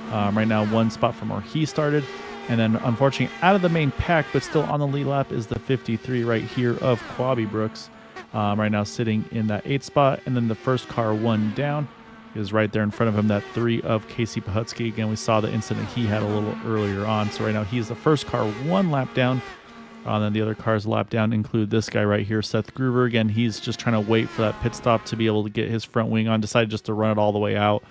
Right now, 1 spot from where he started. And then, unfortunately, out of the main pack, but still on the lead lap, is the 53 right here of Quabi Brooks. Right now sitting in that 8th spot. And then the first car 1 down is right there in front of him, that 3 of Casey Pahutsky. Again, we saw the incident he had a little earlier on. So right now he's the first car 1 lap down. And then the other cars lap down include this guy right here, Seth Groover. Again, he's just trying to wait for that pit stop to be able to get his front wing on. Decided just to run it all the way out.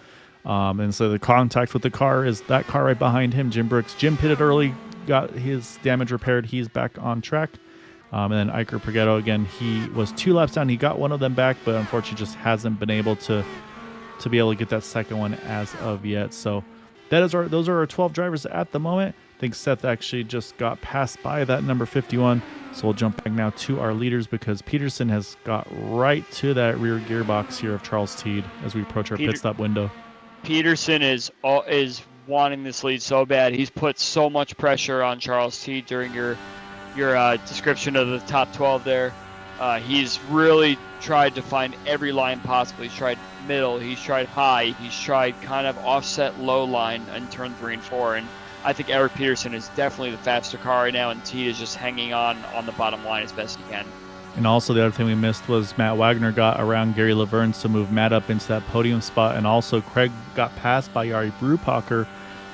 And so the contact with the car is that car right behind him, Jim Brooks. Jim pitted early, got his damage repaired. He's back on track. And then Iker Preghetto, again, he was 2 laps down. He got one of them back, but unfortunately just hasn't been able to be able to get that second one as of yet. So those are our 12 drivers at the moment. I think Seth actually just got passed by that number 51. So we'll jump back now to our leaders because Peterson has got right to that rear gearbox here of Charles Teed as we approach our pit stop window. Peterson is wanting this lead so bad. He's put so much pressure on Charles Teed during your description of the top 12 there. He's really tried to find every line possible. He's tried middle, he's tried high, he's tried kind of offset low line in turn 3 and 4. And I think Eric Peterson is definitely the faster car right now, and Teed is just hanging on the bottom line as best he can. And also the other thing we missed was Matt Wagner got around Gary Laverne to move Matt up into that podium spot. And also Craig got passed by Yari Brupacher.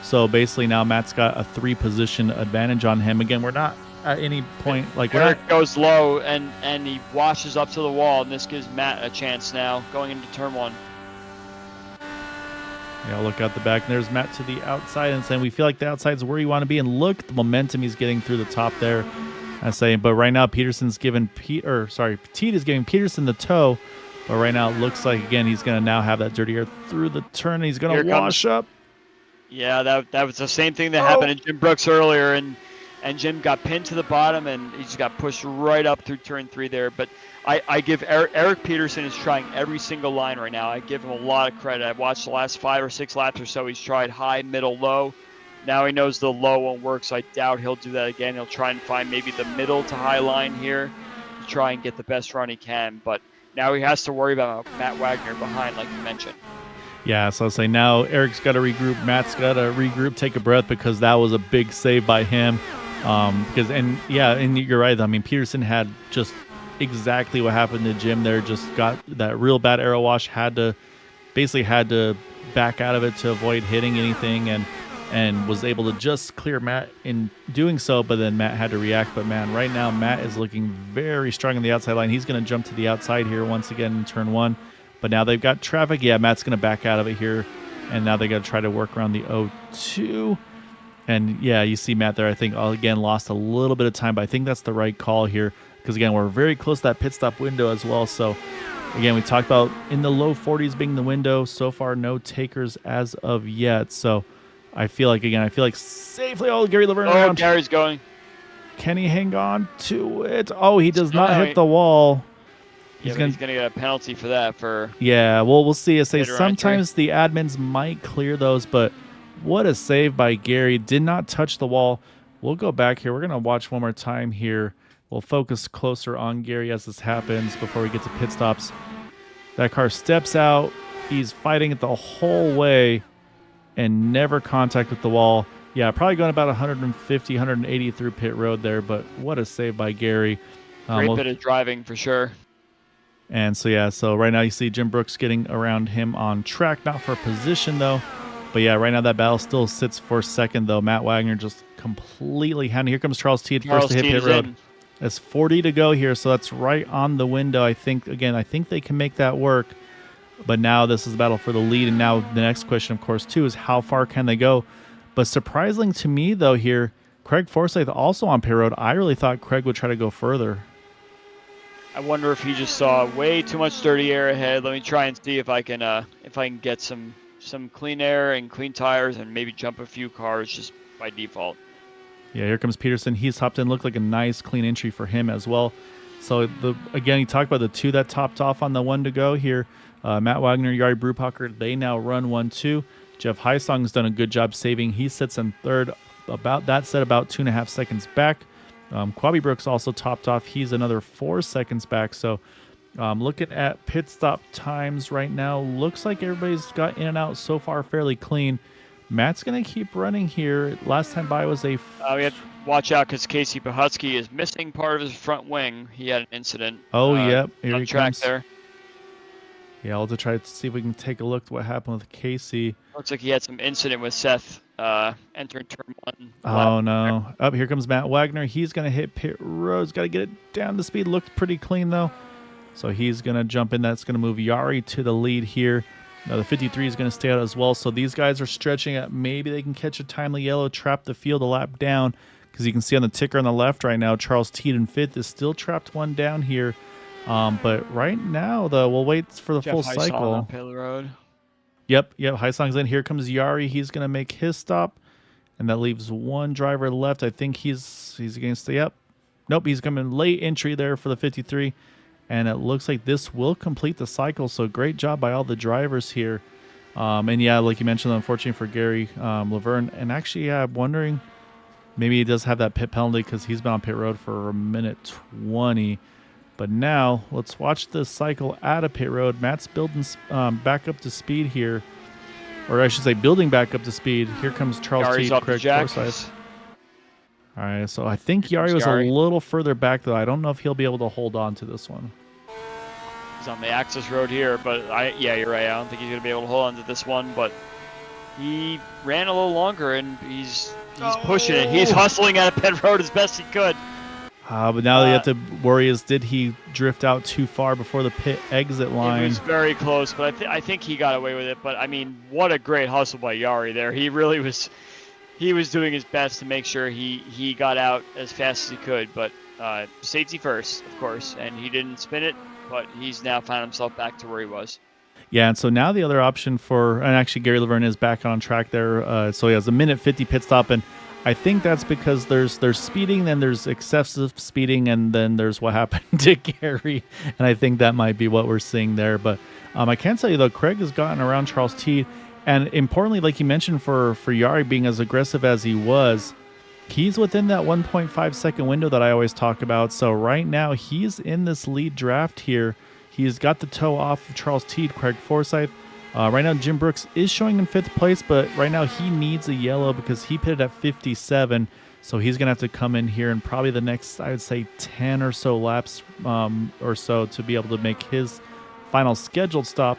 So basically now Matt's got a 3-position advantage on him. Again, we're not at any point Eric goes low and he washes up to the wall, and this gives Matt a chance now going into turn 1. Yeah, look out the back. And there's Matt to the outside and saying we feel like the outside's where you want to be. And look at the momentum he's getting through the top there. I say, but right now Teed is giving Peterson the toe. But right now it looks like again he's going to now have that dirty air through the turn. He's going to wash up. Yeah, that was the same thing that happened to Jim Brooks earlier, and Jim got pinned to the bottom and he just got pushed right up through turn 3 there. But I give Eric Peterson is trying every single line right now. I give him a lot of credit. I've watched the last 5 or 6 laps or so. He's tried high, middle, low. Now he knows the low won't work, so I doubt he'll do that again. He'll try and find maybe the middle to high line here to try and get the best run he can. But now he has to worry about Matt Wagner behind, like you mentioned. Yeah, so I'll say now Eric's got to regroup. Matt's got to regroup, take a breath, because that was a big save by him. And you're right. I mean, Peterson had just exactly what happened to Jim there. Just got that real bad aero wash. Had to back out of it to avoid hitting anything, and was able to just clear Matt in doing so. But then Matt had to react. But man, right now Matt is looking very strong on the outside line. He's going to jump to the outside here once again in turn 1. But now they've got traffic. Yeah, Matt's going to back out of it here, and now they got to try to work around the O2. And yeah, you see Matt there, I think, again, lost a little bit of time, but I think that's the right call here because, again, we're very close to that pit stop window as well. So, again, we talked about in the low 40s being the window. So far, no takers as of yet. So, I feel like safely, Gary Laverne around. Gary's going. Can he hang on to it? Oh, he does not hit the wall. He's going to get a penalty for that. We'll see. I say sometimes the admins might clear those, but what a save by Gary. Did not touch the wall. We'll go back here. We're going to watch one more time here. We'll focus closer on Gary as this happens before we get to pit stops. That car steps out. He's fighting it the whole way and never contact with the wall. Yeah, probably going about 150, 180 through pit road there, but what a save by Gary. Great bit of driving for sure. And so, yeah, so right now you see Jim Brooks getting around him on track, not for position, though. But, yeah, right now that battle still sits for second, though. Matt Wagner just completely handed. Here comes Charles Teed, first to hit pit road. That's 40 to go here, so that's right on the window. I think they can make that work. But now this is a battle for the lead, and now the next question, of course, too, is how far can they go? But surprising to me, though, here, Craig Forsyth also on pit road. I really thought Craig would try to go further. I wonder if he just saw way too much dirty air ahead. Let me try and see if I can get some clean air and clean tires and maybe jump a few cars just by default. Yeah, here comes Peterson. He's hopped in. Looked like a nice clean entry for him as well. So again, he talked about the two that topped off on the one to go here. Matt Wagner, Yari Brupacher, they now run 1-2. Jeff Heisong's done a good job saving. He sits in third. About 2.5 seconds back. Quabi Brooks also topped off. He's another 4 seconds back. So looking at pit stop times right now, looks like everybody's got in and out so far fairly clean. Matt's going to keep running here. Last time by was a... we have to watch out because Casey Pahutsky is missing part of his front wing. He had an incident. Oh, yep. Here he track comes. There. Yeah, I'll have to try to see if we can take a look at what happened with Casey. Looks like he had some incident with Seth entering turn 1. Oh, no. Up here comes Matt Wagner. He's going to hit pit road. He's got to get it down to speed. Looks pretty clean, though. So he's going to jump in. That's going to move Yari to the lead here. Now the 53 is going to stay out as well. So these guys are stretching at maybe they can catch a timely yellow, trap the field a lap down. Because you can see on the ticker on the left right now, Charles Teed in 5th is still trapped one down here. But right now, though, we'll wait for the full cycle. On pit road. Yep. Heisong's in. Here comes Yari. He's going to make his stop. And that leaves one driver left. I think he's against the... Yep. Nope, he's coming late entry there for the 53. And it looks like this will complete the cycle. So great job by all the drivers here. And yeah, like you mentioned, unfortunately for Gary Laverne. And actually, yeah, I'm wondering, maybe he does have that pit penalty because he's been on pit road for 1:20. But now, let's watch the cycle out of pit road. Matt's building back up to speed here. Or I should say building back up to speed. Here comes Charles Teed, Craig Forsyth. All right, so I think Yari was a little further back, though. I don't know if he'll be able to hold on to this one. He's on the access road here, but yeah, you're right. I don't think he's going to be able to hold on to this one, but he ran a little longer, and he's pushing it. He's hustling out of pit road as best he could. But now you have to worry is, did he drift out too far before the pit exit line? It was very close, but I think he got away with it. But, I mean, what a great hustle by Yari there. He really was... He was doing his best to make sure he got out as fast as he could, but safety first, of course, and he didn't spin it, but he's now found himself back to where he was. Yeah, and so now the other option and actually Gary Laverne is back on track there, so he has a 1:50 pit stop, and I think that's because there's speeding, then there's excessive speeding, and then there's what happened to Gary, and I think that might be what we're seeing there, but I can tell you, though, Craig has gotten around Charles Teed. And importantly, like you mentioned, for Yari being as aggressive as he was, he's within that 1.5 second window that I always talk about. So right now, he's in this lead draft here. He's got the toe off of Charles Teed, Craig Forsyth. Right now, Jim Brooks is showing in 5th place, but right now he needs a yellow because he pitted at 57. So he's going to have to come in here and probably the next, I would say, 10 or so laps or so to be able to make his final scheduled stop.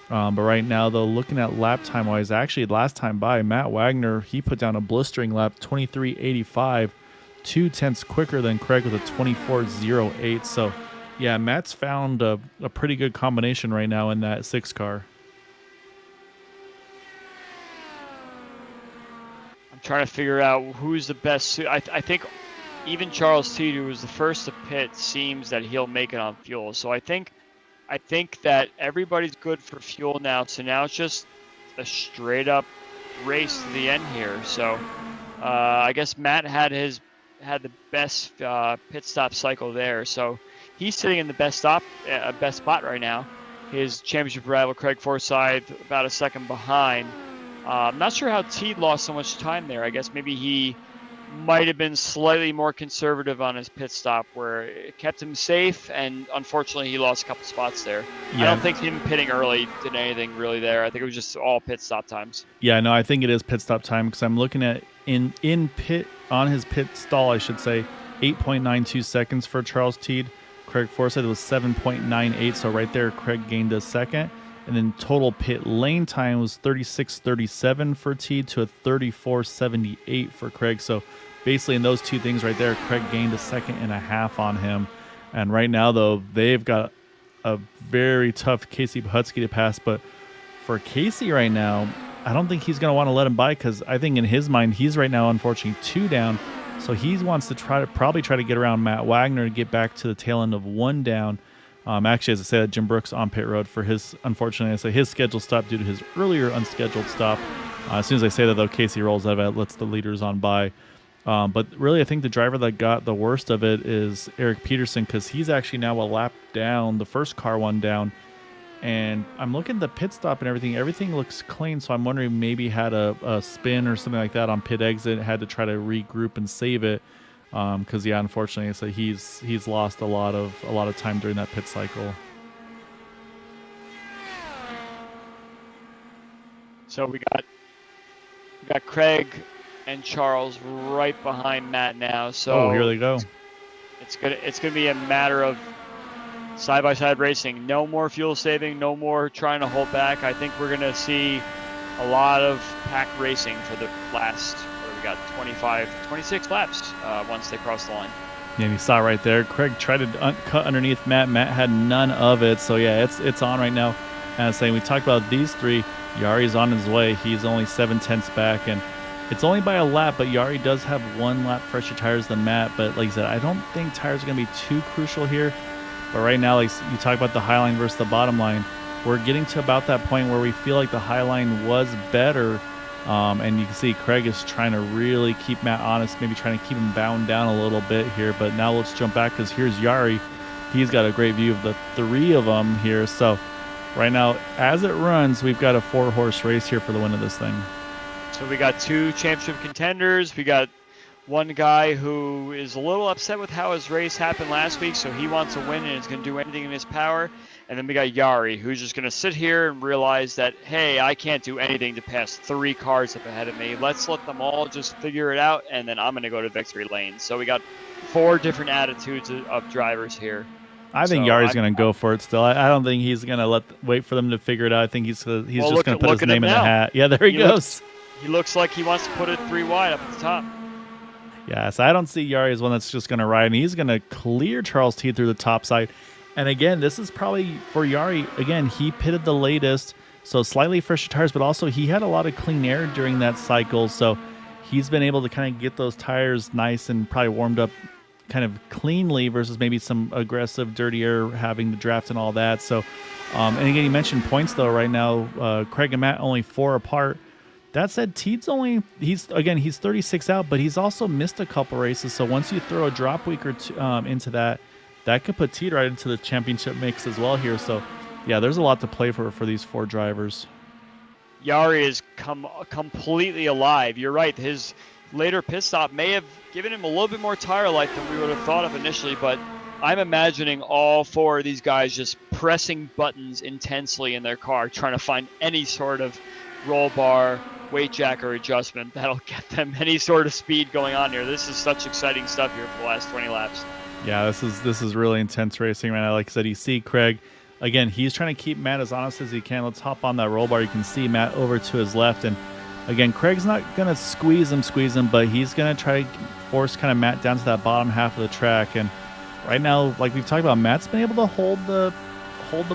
But right now, though, looking at lap time-wise, actually last time by, Matt Wagner, he put down a blistering lap, 23.85, 0.2 quicker than Craig with a 24.08. So, yeah, Matt's found a pretty good combination right now in that 6 car. I'm trying to figure out who's the best. I think even Charles Teed, who was the first to pit, seems that he'll make it on fuel. So I think that everybody's good for fuel now. So now it's just a straight up race to the end here. So I guess Matt had the best pit stop cycle there. So he's sitting in the best spot right now. His championship rival Craig Forsyth about a second behind. I'm not sure how Teed lost so much time there. I guess maybe he might have been slightly more conservative on his pit stop where it kept him safe, and unfortunately he lost a couple spots there. Yeah. I don't think him pitting early did anything really there. I think it was just all pit stop times. Yeah, no, I think it is pit stop time because I'm looking at in pit on his pit stall, I should say, 8.92 seconds for Charles Teed. Craig Forsyth was 7.98, so right there Craig gained a second. And then total pit lane time was 36.37 for T to a 34.78 for Craig. So basically in those two things right there, Craig gained a second and a half on him. And right now, though, they've got a very tough Casey Putsky to pass. But for Casey right now, I don't think he's going to want to let him by, because I think in his mind, he's right now, unfortunately, 2 down. So he wants to probably try to get around Matt Wagner to get back to the tail end of 1 down. Actually, as I said, Jim Brooks on pit road for his, unfortunately, I say his schedule stopped due to his earlier unscheduled stop. As soon as I say that, though, Casey rolls out of it, lets the leaders on by. But really, I think the driver that got the worst of it is Eric Peterson, because he's actually now a lap down, the first car 1 down. And I'm looking at the pit stop and everything. Everything looks clean, so I'm wondering maybe had a spin or something like that on pit exit, had to try to regroup and save it. Because yeah, unfortunately, so he's lost a lot of time during that pit cycle. So we got Craig and Charles right behind Matt now. So here they go. It's gonna be a matter of side-by-side racing. No more fuel saving. No more trying to hold back. I think we're gonna see a lot of pack racing for the last. We got 26 laps once they cross the line. Yeah, and you saw right there, Craig tried to cut underneath Matt. Matt had none of it. So yeah, it's on right now. And I was saying, we talked about these 3. Yari's on his way. He's only 7/10 back, and it's only by a lap, but Yari does have 1 lap fresher tires than Matt. But like I said, I don't think tires are going to be too crucial here. But right now, like you talk about the high line versus the bottom line, we're getting to about that point where we feel like the high line was better. And you can see Craig is trying to really keep Matt honest, maybe trying to keep him bound down a little bit here. But now let's jump back, because here's Yari. He's got a great view of the 3 of them here. So right now, as it runs, we've got a 4-horse race here for the win of this thing. So we got 2 championship contenders. We got one guy who is a little upset with how his race happened last week, so he wants to win and is going to do anything in his power. And then we got Yari, who's just going to sit here and realize that, hey, I can't do anything to pass 3 cars up ahead of me. Let's let them all just figure it out, and then I'm going to go to victory lane. So we got 4 different attitudes of drivers here. I think Yari's going to go for it still. I don't think he's going to wait for them to figure it out. I think he's just going to put his name in the hat. Yeah, there he goes. He looks like he wants to put it 3 wide up at the top. Yeah, so I don't see Yari as one that's just going to ride, and he's going to clear Charles T through the top side. And again, this is probably for Yari. Again, he pitted the latest, so slightly fresher tires, but also he had a lot of clean air during that cycle, so he's been able to kind of get those tires nice and probably warmed up kind of cleanly versus maybe some aggressive, dirty air having the draft and all that. So, and again, you mentioned points though. Right now, Craig and Matt only 4 apart. That said, Teed's he's 36 out, but he's also missed a couple races. So once you throw a drop week or 2 into that could put Teed right into the championship mix as well here. So yeah, there's a lot to play for these 4 drivers. Yari is completely alive. You're right. His later pit stop may have given him a little bit more tire life than we would have thought of initially, but I'm imagining all 4 of these guys just pressing buttons intensely in their car, trying to find any sort of roll bar, weight jack, or adjustment that'll get them any sort of speed going on here. This is such exciting stuff here for the last 20 laps. Yeah, this is really intense racing right now. Like I said, you see Craig, again, he's trying to keep Matt as honest as he can. Let's hop on that roll bar. You can see Matt over to his left, and again, Craig's not going to squeeze him, but he's going to try to force kind of Matt down to that bottom half of the track. And right now, like we've talked about, Matt's been able to hold the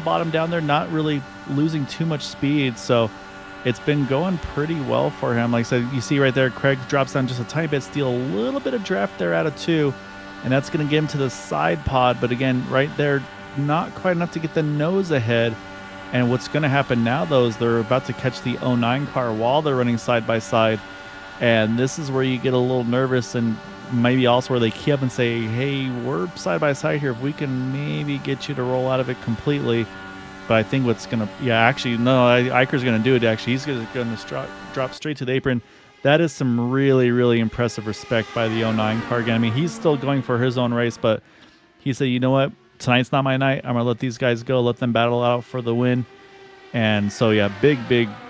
bottom down there, not really losing too much speed. So it's been going pretty well for him. Like I said, you see right there, Craig drops down just a tiny bit, steal a little bit of draft there out of 2, and that's going to get him to the side pod. But again, right there, not quite enough to get the nose ahead. And what's going to happen now, though, is they're about to catch the 09 car while they're running side by side. And this is where you get a little nervous, and maybe also where they key up and say, hey, we're side by side here. If we can maybe get you to roll out of it completely. But I think what's going to, Iker's going to do it, actually. He's going to drop straight to the apron. That is some really, really impressive respect by the 09 car again. I mean, he's still going for his own race, but he said, you know what? Tonight's not my night. I'm going to let these guys go, let them battle out for the win. And so, yeah, big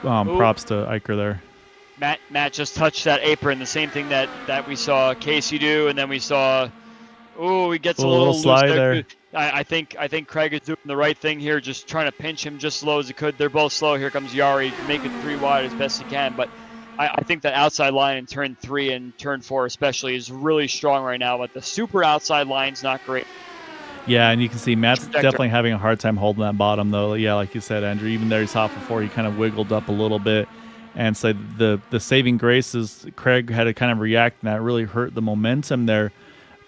props to Iker there. Matt just touched that apron, the same thing that we saw Casey do, and then we saw, he gets a little slide there. I think Craig is doing the right thing here, just trying to pinch him just as low as he could. They're both slow. Here comes Yari, making 3 wide as best he can. But I think that outside line in turn 3 and turn 4 especially is really strong right now. But the super outside line's not great. Yeah, and you can see Matt's definitely having a hard time holding that bottom, though. Yeah, like you said, Andrew, even there he's hot before, he kind of wiggled up a little bit. And so the saving grace is Craig had to kind of react, and that really hurt the momentum there.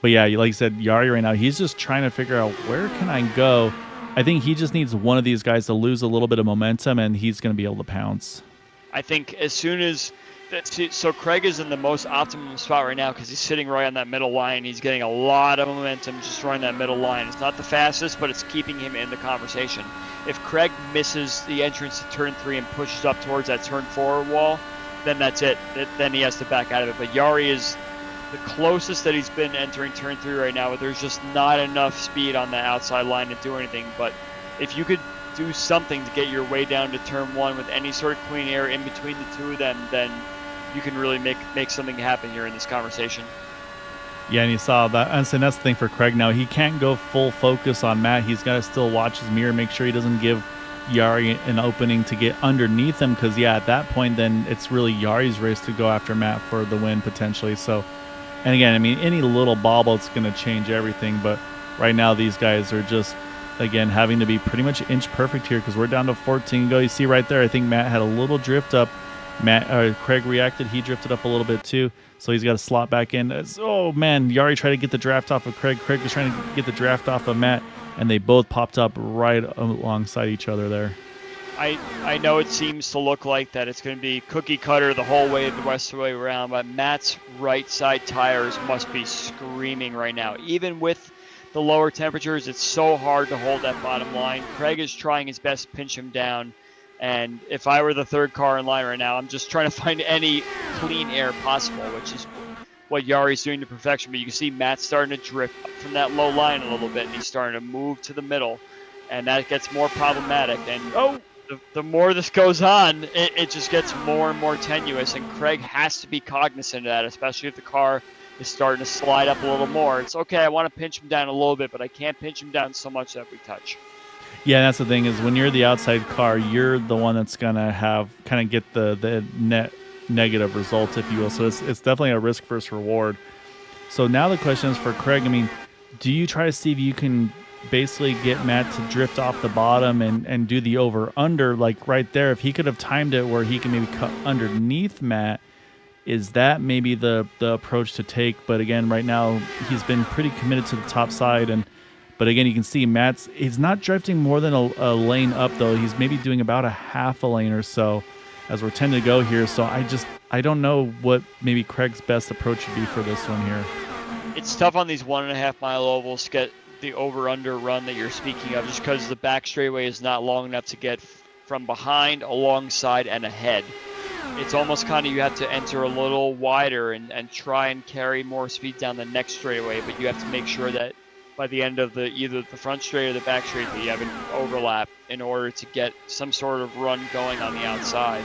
But yeah, like you said, Yari right now, he's just trying to figure out where can I go. I think he just needs one of these guys to lose a little bit of momentum, and he's going to be able to pounce. I think as soon as so Craig is in the most optimum spot right now because he's sitting right on that middle line. He's getting a lot of momentum just running that middle line. It's not the fastest, but it's keeping him in the conversation. If Craig misses the entrance to turn 3 and pushes up towards that turn 4 wall, then that's it. Then he has to back out of it. But Yari is the closest that he's been entering turn 3 right now, but there's just not enough speed on the outside line to do anything. But if you could do something to get your way down to turn 1 with any sort of clean air in between the two of them, then you can really make something happen here in this conversation. Yeah, and you saw that. And so that's the thing for Craig now. He can't go full focus on Matt. He's got to still watch his mirror, make sure he doesn't give Yari an opening to get underneath him. Because, yeah, at that point, then it's really Yari's race to go after Matt for the win potentially. So, and again, I mean, any little bobble, it's going to change everything. But right now, these guys are just, again, having to be pretty much inch perfect here because we're down to 14 to go. You see right there, I think Matt had a little drift up. Craig reacted. He drifted up a little bit too, so he's got to slot back in. Oh man, Yari tried to get the draft off of Craig. Craig was trying to get the draft off of Matt, and they both popped up right alongside each other there. I know it seems to look like that it's going to be cookie cutter the whole way the rest of the way around, but Matt's right side tires must be screaming right now. Even with the lower temperatures, it's so hard to hold that bottom line. Craig is trying his best to pinch him down. And if I were the third car in line right now, I'm just trying to find any clean air possible, which is what Yari's doing to perfection. But you can see Matt's starting to drift up from that low line a little bit, and he's starting to move to the middle, and that gets more problematic. And the more this goes on, it just gets more and more tenuous, and Craig has to be cognizant of that, especially if the car is starting to slide up a little more. It's okay, I want to pinch him down a little bit, but I can't pinch him down so much that we touch. Yeah, that's the thing is when you're the outside car, you're the one that's gonna have kind of get the net negative result, if you will. So it's definitely a risk versus reward. So now the question is for Craig. I mean, do you try to see if you can basically get Matt to drift off the bottom and do the over under like right there? If he could have timed it where he can maybe cut underneath Matt, is that maybe the approach to take? But again, right now he's been pretty committed to the top side But again, you can see he's not drifting more than a lane up, though. He's maybe doing about a half a lane or so as we're 10 to go here. So I don't know what maybe Craig's best approach would be for this one here. It's tough on these 1.5 mile ovals to get the over-under run that you're speaking of, just because the back straightaway is not long enough to get from behind, alongside, and ahead. It's almost kind of you have to enter a little wider and try and carry more speed down the next straightaway, but you have to make sure that by the end of either the front straight or the back straight, that you have an overlap in order to get some sort of run going on the outside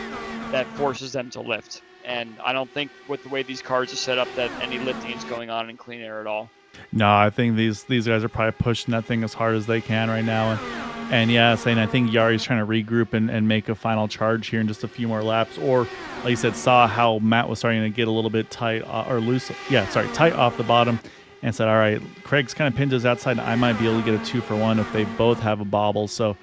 that forces them to lift. And I don't think with the way these cars are set up that any lifting is going on in clean air at all. No, I think these guys are probably pushing that thing as hard as they can right now. And yeah, saying I think Yari's trying to regroup and make a final charge here in just a few more laps. Or, like you said, saw how Matt was starting to get a little bit tight tight off the bottom. And said, all right, Craig's kind of pinned his outside. I might be able to get a 2-for-1 if they both have a bobble. So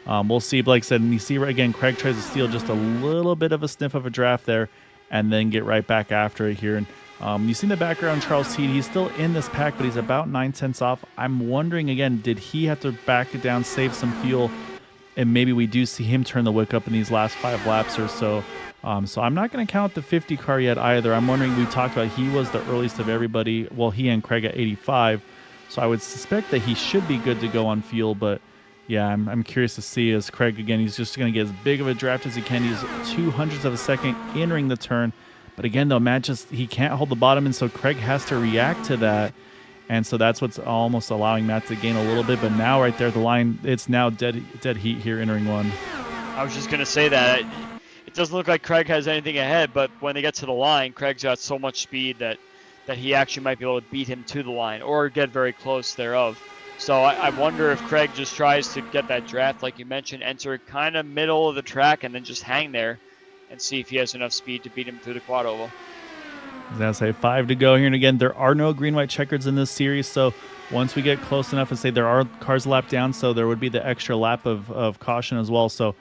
we'll see. Blake said, and you see again, Craig tries to steal just a little bit of a sniff of a draft there and then get right back after it here. And you see in the background, Charles Teed, he's still in this pack, but he's about 9 tenths off. I'm wondering, again, did he have to back it down, save some fuel, and maybe we do see him turn the wick up in these last 5 laps or so. So I'm not going to count the 50 car yet either. I'm wondering, we talked about he was the earliest of everybody. Well, he and Craig at 85. So I would suspect that he should be good to go on fuel. But yeah, I'm curious to see as Craig, again, he's just going to get as big of a draft as he can. He's 0.02 of a second entering the turn. But again, though, Matt he can't hold the bottom. And so Craig has to react to that. And so that's what's almost allowing Matt to gain a little bit. But now right there, the line, it's now dead heat here entering one. I was just going to say that. It doesn't look like Craig has anything ahead, but when they get to the line, Craig's got so much speed that he actually might be able to beat him to the line or get very close thereof. So I wonder if Craig just tries to get that draft, like you mentioned, enter kind of middle of the track and then just hang there and see if he has enough speed to beat him through the quad oval. I was going to say 5 to go here. And again, there are no green-white checkers in this series. So once we get close enough and say there are cars lapped down, so there would be the extra lap of caution as well. So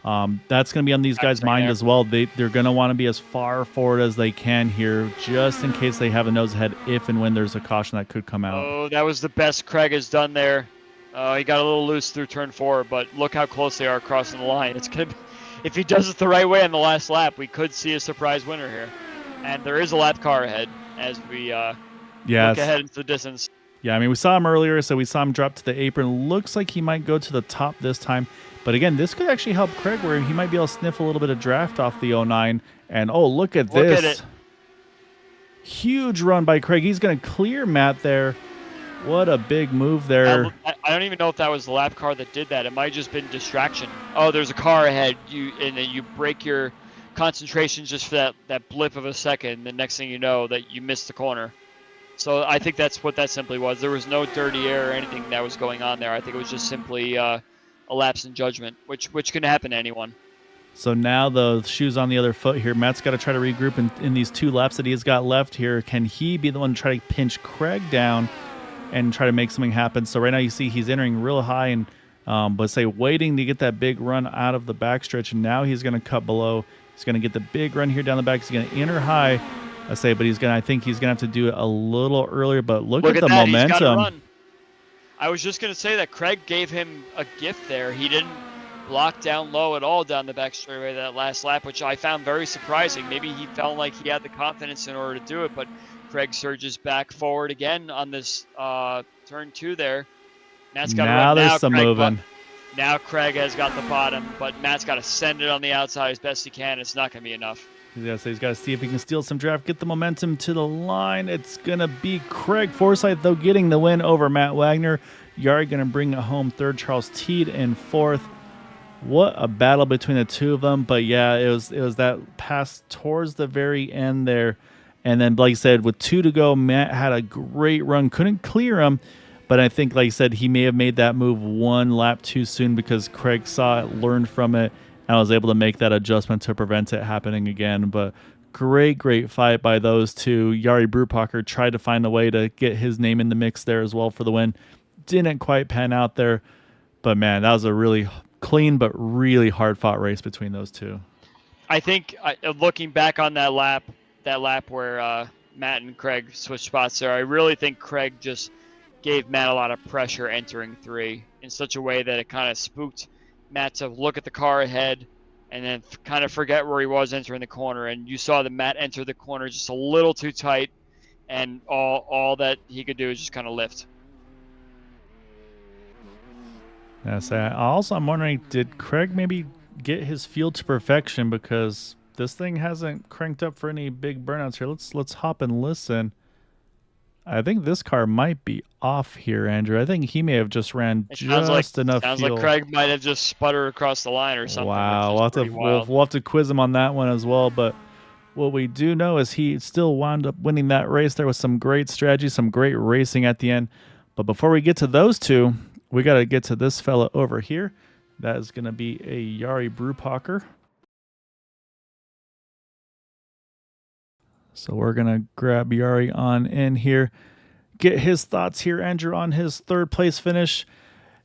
that's going to be on these guys' mind as well. They're going to want to be as far forward as they can here, just in case they have a nose ahead if and when there's a caution that could come out. Oh, that was the best Craig has done there. He got a little loose through turn 4, but look how close they are crossing the line. It's gonna be, if he does it the right way on the last lap, we could see a surprise winner here. And there is a lap car ahead as we look ahead into the distance. Yeah, I mean, we saw him earlier, so we saw him drop to the apron. Looks like he might go to the top this time. But again, this could actually help Craig, where he might be able to sniff a little bit of draft off the 09. And, oh, look at this. Look at it. Huge run by Craig. He's going to clear Matt there. What a big move there. I don't even know if that was the lap car that did that. It might have just been distraction. Oh, there's a car ahead. And then you break your concentration just for that blip of a second. The next thing you know, that you missed the corner. So I think that's what that simply was. There was no dirty air or anything that was going on there. I think it was just simply a lapse in judgment, which can happen to anyone. So now the shoe's on the other foot here. Matt's got to try to regroup in these 2 laps that he's got left here. Can he be the one to try to pinch Craig down and try to make something happen? So right now you see he's entering real high and but say waiting to get that big run out of the backstretch. And now he's going to cut below. He's going to get the big run here down the back. He's going to enter high. I think he's gonna have to do it a little earlier, but look at the that. momentum. He's gotta run. I was just gonna say that Craig gave him a gift there. He didn't block down low at all down the back straightaway that last lap, which I found very surprising. Maybe he felt like he had the confidence in order to do it, but Craig surges back forward again on this turn 2 there. Matt's got to run. There's some moving. Now Craig has got the bottom, but Matt's got to send it on the outside as best he can. It's not gonna be enough. He's got to see if he can steal some draft, get the momentum to the line. It's going to be Craig Forsyth, though, getting the win over Matt Wagner. Yari going to bring it home third, Charles Teed in fourth. What a battle between the two of them. But, yeah, it was that pass towards the very end there. And then, like I said, with 2 to go, Matt had a great run. Couldn't clear him. But I think, like I said, he may have made that move 1 lap too soon because Craig saw it, learned from it, and I was able to make that adjustment to prevent it happening again. But great fight by those two. Jari Brupacher tried to find a way to get his name in the mix there as well for the win. Didn't quite pan out there. But, man, that was a really clean but really hard-fought race between those two. I think, looking back on that lap where Matt and Craig switched spots there, I really think Craig just gave Matt a lot of pressure entering 3 in such a way that it kind of spooked Matt to look at the car ahead and then kind of forget where he was entering the corner. And you saw that Matt enter the corner just a little too tight, and all that he could do is just kind of lift. Yes, I'm wondering, did Craig maybe get his field to perfection, because this thing hasn't cranked up for any big burnouts here. Let's hop and listen. I think this car might be off here, Andrew. I think he may have just ran just enough sounds fuel. Like Craig might have just sputtered across the line or something. Wow, we'll have to quiz him on that one as well. But what we do know is he still wound up winning that race. There was some great strategy, some great racing at the end. But before we get to those two, we got to get to this fella over here. That is going to be a Jari Brupacher. So we're going to grab Jari on in here, get his thoughts here, Andrew, on his 3rd place finish.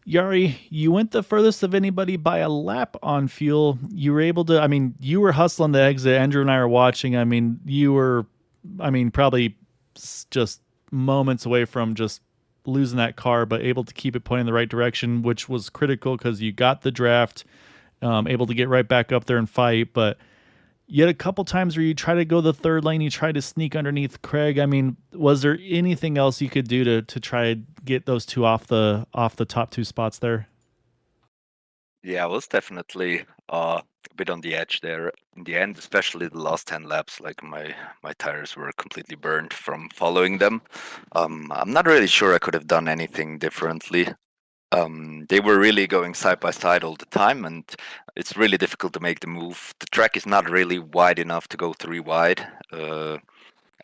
Jari, you went the furthest of anybody by a lap on fuel. You were able to, you were hustling the exit. Andrew and I were watching. You were, probably just moments away from just losing that car, but able to keep it pointing in the right direction, which was critical because you got the draft, able to get right back up there and fight. But you had a couple times where you try to go the 3rd lane, you try to sneak underneath Craig. Was there anything else you could do to try to get those two off the top 2 spots there? Yeah, I was definitely a bit on the edge there in the end, especially the last 10 laps. Like my tires were completely burned from following them. I'm not really sure I could have done anything differently. They were really going side by side all the time, and it's really difficult to make the move. The track is not really wide enough to go 3 wide,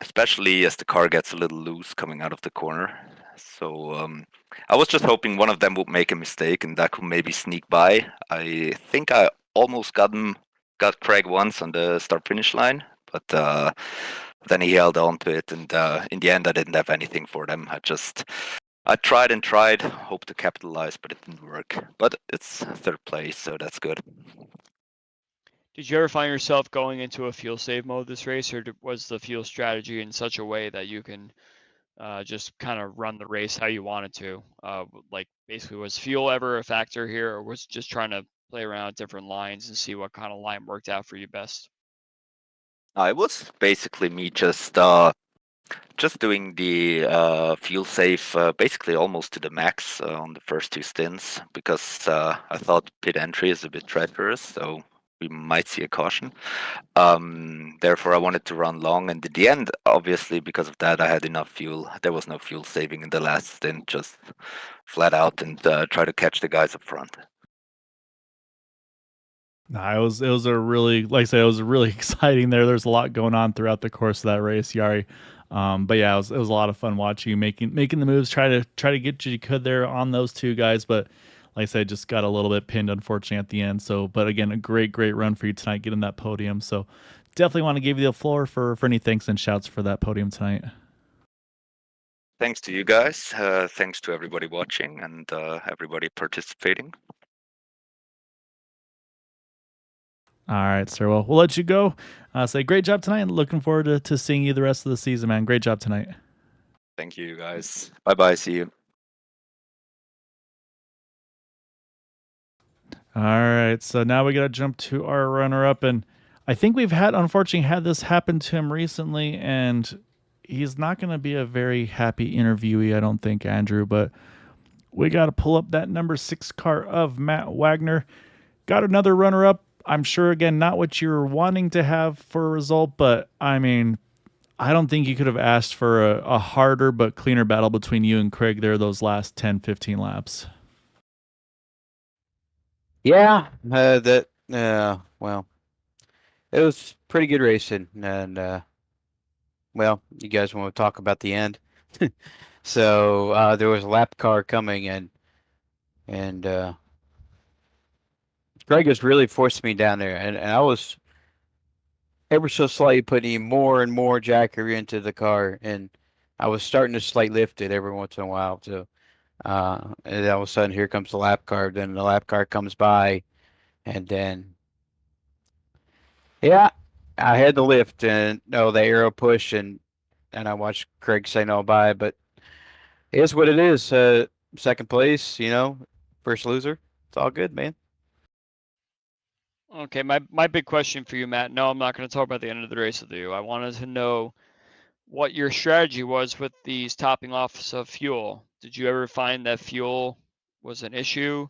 especially as the car gets a little loose coming out of the corner. So I was just hoping one of them would make a mistake and that could maybe sneak by. I think I almost got Craig once on the start finish line, but then he held on to it, and in the end, I didn't have anything for them. I tried and tried, hoped to capitalize, but it didn't work. But it's third place, so that's good. Did you ever find yourself going into a fuel save mode this race, or was the fuel strategy in such a way that you can just kind of run the race how you wanted to? Like basically, was fuel ever a factor here, or was it just trying to play around with different lines and see what kind of line worked out for you best? It was basically me just doing the fuel save basically almost to the max on the first two stints because I thought pit entry is a bit treacherous, so we might see a caution. Therefore, I wanted to run long, and in the end, obviously, because of that, I had enough fuel. There was no fuel saving in the last stint, just flat out and try to catch the guys up front. Nah, it was a really, like I said, it was really exciting there. There's a lot going on throughout the course of that race, Yari. But yeah, it was a lot of fun watching you making the moves, try to get you could there on those two guys. But like I said, just got a little bit pinned unfortunately at the end. So, but again, a great run for you tonight, getting that podium. So definitely want to give you the floor for any thanks and shouts for that podium tonight. Thanks to you guys. Thanks to everybody watching and everybody participating. All right, sir. Well, we'll let you go. Say great job tonight, and looking forward to seeing you the rest of the season, man. Great job tonight. Thank you, guys. Bye-bye. See you. All right, so now we got to jump to our runner-up, and I think we've unfortunately had this happen to him recently, and he's not going to be a very happy interviewee, I don't think, Andrew, but we got to pull up that number 6 car of Matt Wagner. Got another runner-up. I'm sure, again, not what you're wanting to have for a result, but I mean, I don't think you could have asked for a harder but cleaner battle between you and Craig there those last 10, 15 laps. Yeah, well, it was pretty good racing, and well, you guys want to talk about the end? So there was a lap car coming, and Greg was really forcing me down there, and I was ever so slightly putting more and more jacker into the car, and I was starting to slight lift it every once in a while. So, and all of a sudden, here comes the lap car. Then the lap car comes by, and then, yeah, I had the lift and the aero push, and I watched Craig say no bye, but it is what it is. Second place, first loser. It's all good, man. Okay, my big question for you, Matt. No, I'm not going to talk about the end of the race with you. I wanted to know what your strategy was with these topping offs of fuel. Did you ever find that fuel was an issue,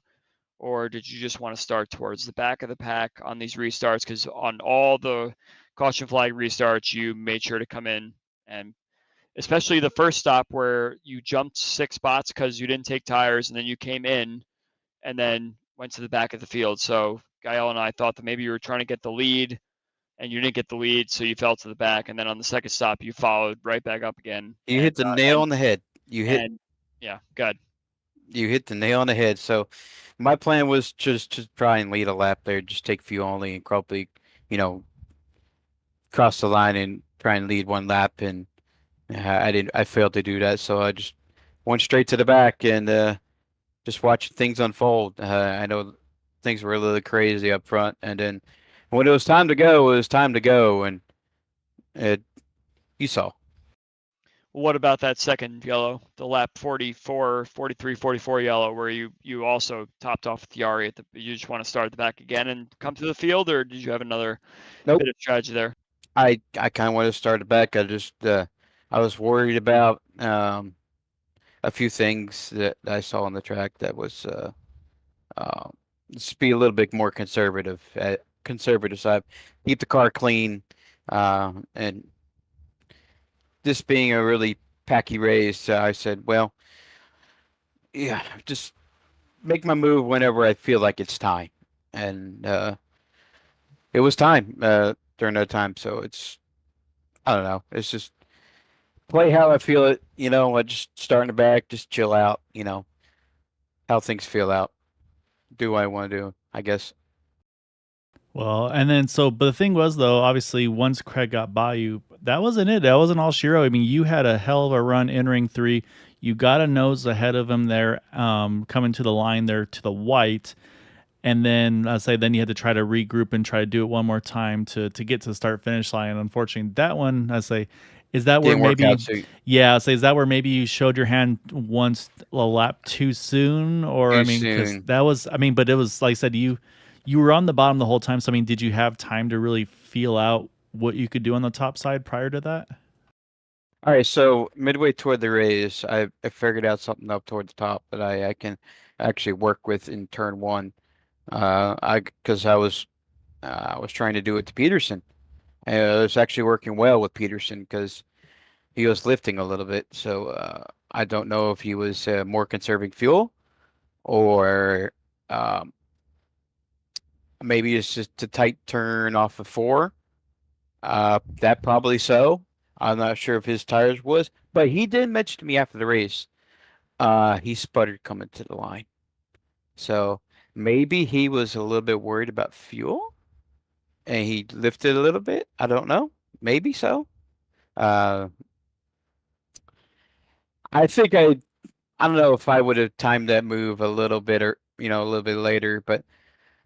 or did you just want to start towards the back of the pack on these restarts? Because on all the caution flag restarts, you made sure to come in, and especially the first stop where you jumped 6 spots because you didn't take tires, and then you came in and then went to the back of the field. So Gael and I thought that maybe you were trying to get the lead, and you didn't get the lead, so you fell to the back. And then on the second stop, you followed right back up again. You hit the nail on the head. Yeah, good. You hit the nail on the head. So my plan was just to try and lead a lap there, just take fuel only and probably, cross the line and try and lead one lap. And I failed to do that. So I just went straight to the back and just watching things unfold. I know things were a little crazy up front. And then when it was time to go, it was time to go. And you saw. What about that second yellow, the lap 44, 43, 44 yellow, where you also topped off with Yari you just want to start at the back again and come to the field, or did you have another Nope. bit of strategy there? I kind of wanted to start it back. I just I was worried about a few things that I saw on the track that was just be a little bit more conservative side, keep the car clean, and this being a really packy race, I said, well, yeah, just make my move whenever I feel like it's time, and it was time during that time. So I don't know. It's just play how I feel it. I just start in the back, just chill out. how things feel out. Do what I want to do, I guess. Well, and then but the thing was though, obviously once Craig got by you, that wasn't it. That wasn't all Shiro. I mean, you had a hell of a run entering 3. You got a nose ahead of him there, coming to the line there to the white, and then I say then you had to try to regroup and try to do it one more time to get to the start finish line. Unfortunately, that one I say is that where Didn't work maybe out. So yeah, I say is that where maybe you showed your hand once a lap too soon, or I too mean, because soon. that was I mean, but it was like I said, you were on the bottom the whole time. So I mean, did you have time to really feel out what you could do on the top side prior to that? All right, so midway toward the race, I figured out something up toward the top that I can actually work with in turn 1. Because I was trying to do it to Peterson. And it was actually working well with Peterson because he was lifting a little bit. So I don't know if he was more conserving fuel or um, maybe it's just a tight turn off of 4. That probably so. I'm not sure if his tires was, but he did mention to me after the race, he sputtered coming to the line. So maybe he was a little bit worried about fuel and he lifted a little bit. I don't know. Maybe so. Uh, I think I don't know if I would have timed that move a little bit or, a little bit later, but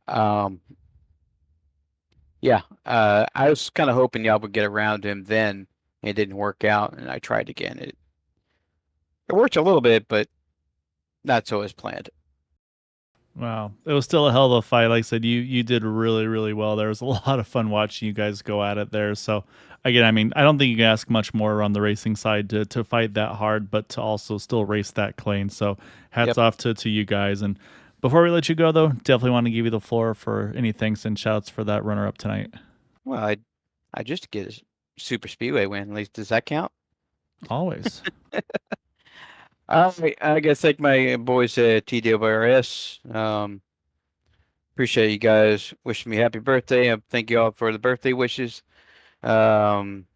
um, yeah, I was kind of hoping y'all would get around him then. It didn't work out, and I tried again. It worked a little bit, but not so as planned. Wow, it was still a hell of a fight. Like I said, you did really really well. There was a lot of fun watching you guys go at it there. So again, I mean, I don't think you can ask much more on the racing side to fight that hard, but to also still race that clean. So hats Yep. off to you guys. And before we let you go, though, definitely want to give you the floor for any thanks and shouts for that runner up tonight. Well, I just get a super speedway win. At least does that count? Always. I guess thank my boys at TWRS. Appreciate you guys wishing me happy birthday. Thank you all for the birthday wishes. Um,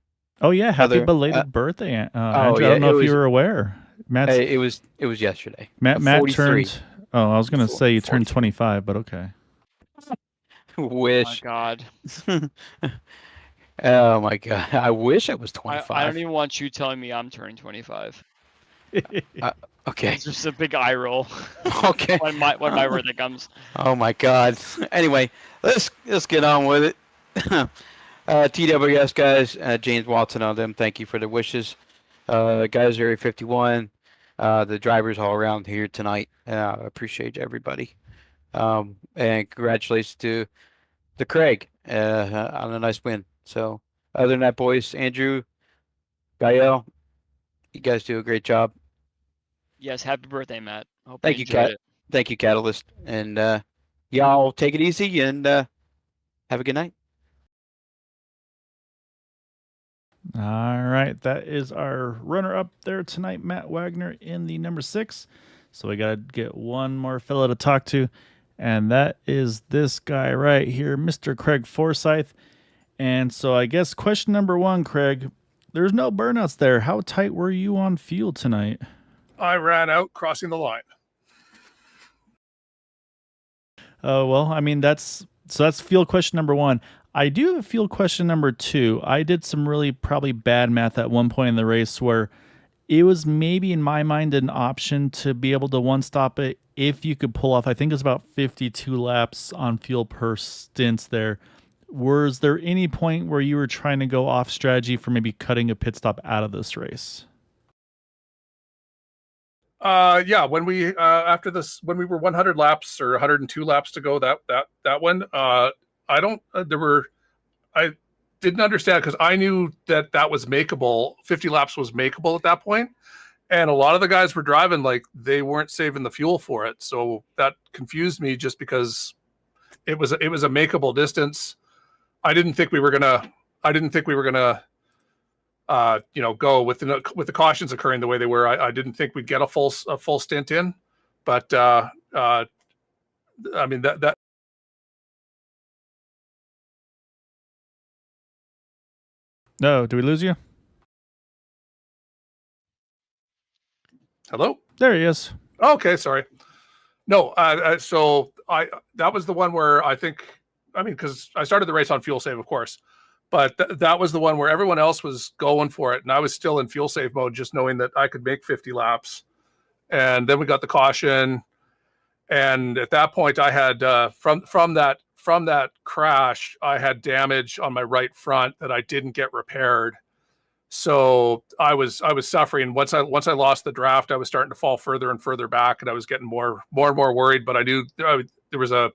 Oh yeah, happy other belated birthday, oh Andrew. I yeah, don't know if you were aware. it was yesterday. Matt 43. turned. Oh, I was gonna say you turned 43. 25, but okay. Oh my Wish. God. Oh my God. I wish I was I don't 25. even want you telling me I'm turning 25. Okay. It's just a big eye roll Okay. when my birthday comes. Oh my God. Anyway, let's get on with it. TWS guys, James Watson on them. Thank you for the wishes. Guys, Area 51, the drivers all around here tonight. Appreciate everybody. And congratulations to Craig on a nice win. So, other than that, boys, Andrew, Gael, you guys do a great job. Yes, happy birthday, Matt. Hope Thank you you, enjoyed it. Thank you, Catalyst. And y'all take it easy and have a good night. All right, that is our runner up there tonight, Matt Wagner in the number 6. So we got to get one more fella to talk to, and that is this guy right here, Mr. Craig Forsyth. And so I guess question number 1, Craig, there's no burnouts there. How tight were you on fuel tonight? I ran out crossing the line. Well, I mean that's field question number 1. I do have a field question number 2. I did some really probably bad math at one point in the race where it was maybe in my mind an option to be able to one stop it if you could pull off. I think it was about 52 laps on fuel per stints there. Was there any point where you were trying to go off strategy for maybe cutting a pit stop out of this race? Yeah, when we after this, when we were 100 laps or 102 laps to go, that one, I didn't understand because I knew that was makeable. 50 laps was makeable at that point, and a lot of the guys were driving like they weren't saving the fuel for it, so that confused me just because it was a makeable distance. I didn't think we were gonna go with the cautions occurring the way they were. I didn't think we'd get a full stint in, but I mean that. No, did we lose you? Hello? There he is. Okay, sorry. No, so that was the one where because I started the race on fuel save, of course, but that was the one where everyone else was going for it, and I was still in fuel save mode, just knowing that I could make 50 laps. And then we got the caution, and at that point, I had from that crash, I had damage on my right front that I didn't get repaired. So I was suffering. Once I lost the draft, I was starting to fall further and further back, and I was getting more and more worried. But I knew there was I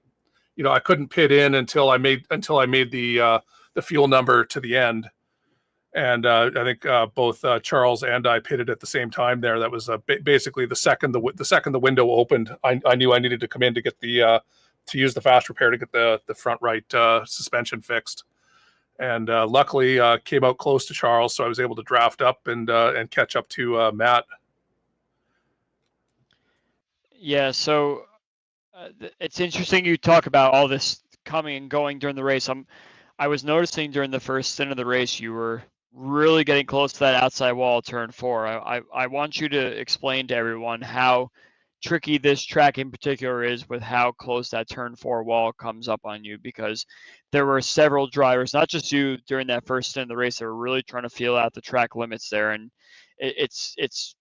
couldn't pit in until I made the fuel number to the end. And I think both Charles and I pitted at the same time there. That was basically the second the window opened, I knew I needed to come in to get to use the fast repair to get the front right suspension fixed. And luckily came out close to Charles, so I was able to draft up and catch up to Matt. Yeah, so it's interesting you talk about all this coming and going during the race. I was noticing during the first stint of the race you were really getting close to that outside wall turn 4. I want you to explain to everyone how tricky this track in particular is with how close that turn 4 wall comes up on you, because there were several drivers, not just you, during that first stint of the race that were really trying to feel out the track limits there, and it's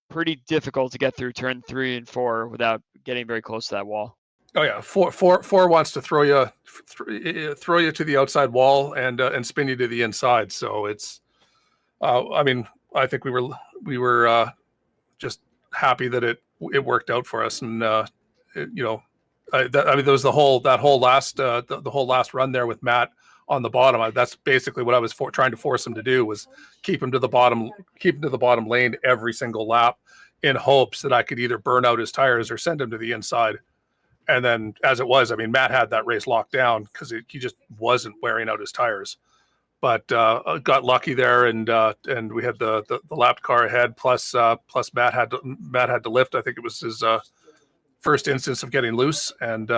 pretty difficult to get through turn 3 and 4 without getting very close to that wall. Oh yeah, four wants to throw you to the outside wall and spin you to the inside. So it's, I think we were just happy that it worked out for us, and there was the whole last run there with Matt on the bottom. That's basically what I was trying to force him to do, was keep him to the bottom lane every single lap, in hopes that I could either burn out his tires or send him to the inside. And then, as it was, Matt had that race locked down because he just wasn't wearing out his tires. But got lucky there, and we had the lapped car ahead. Plus Matt had to lift. I think it was his first instance of getting loose, and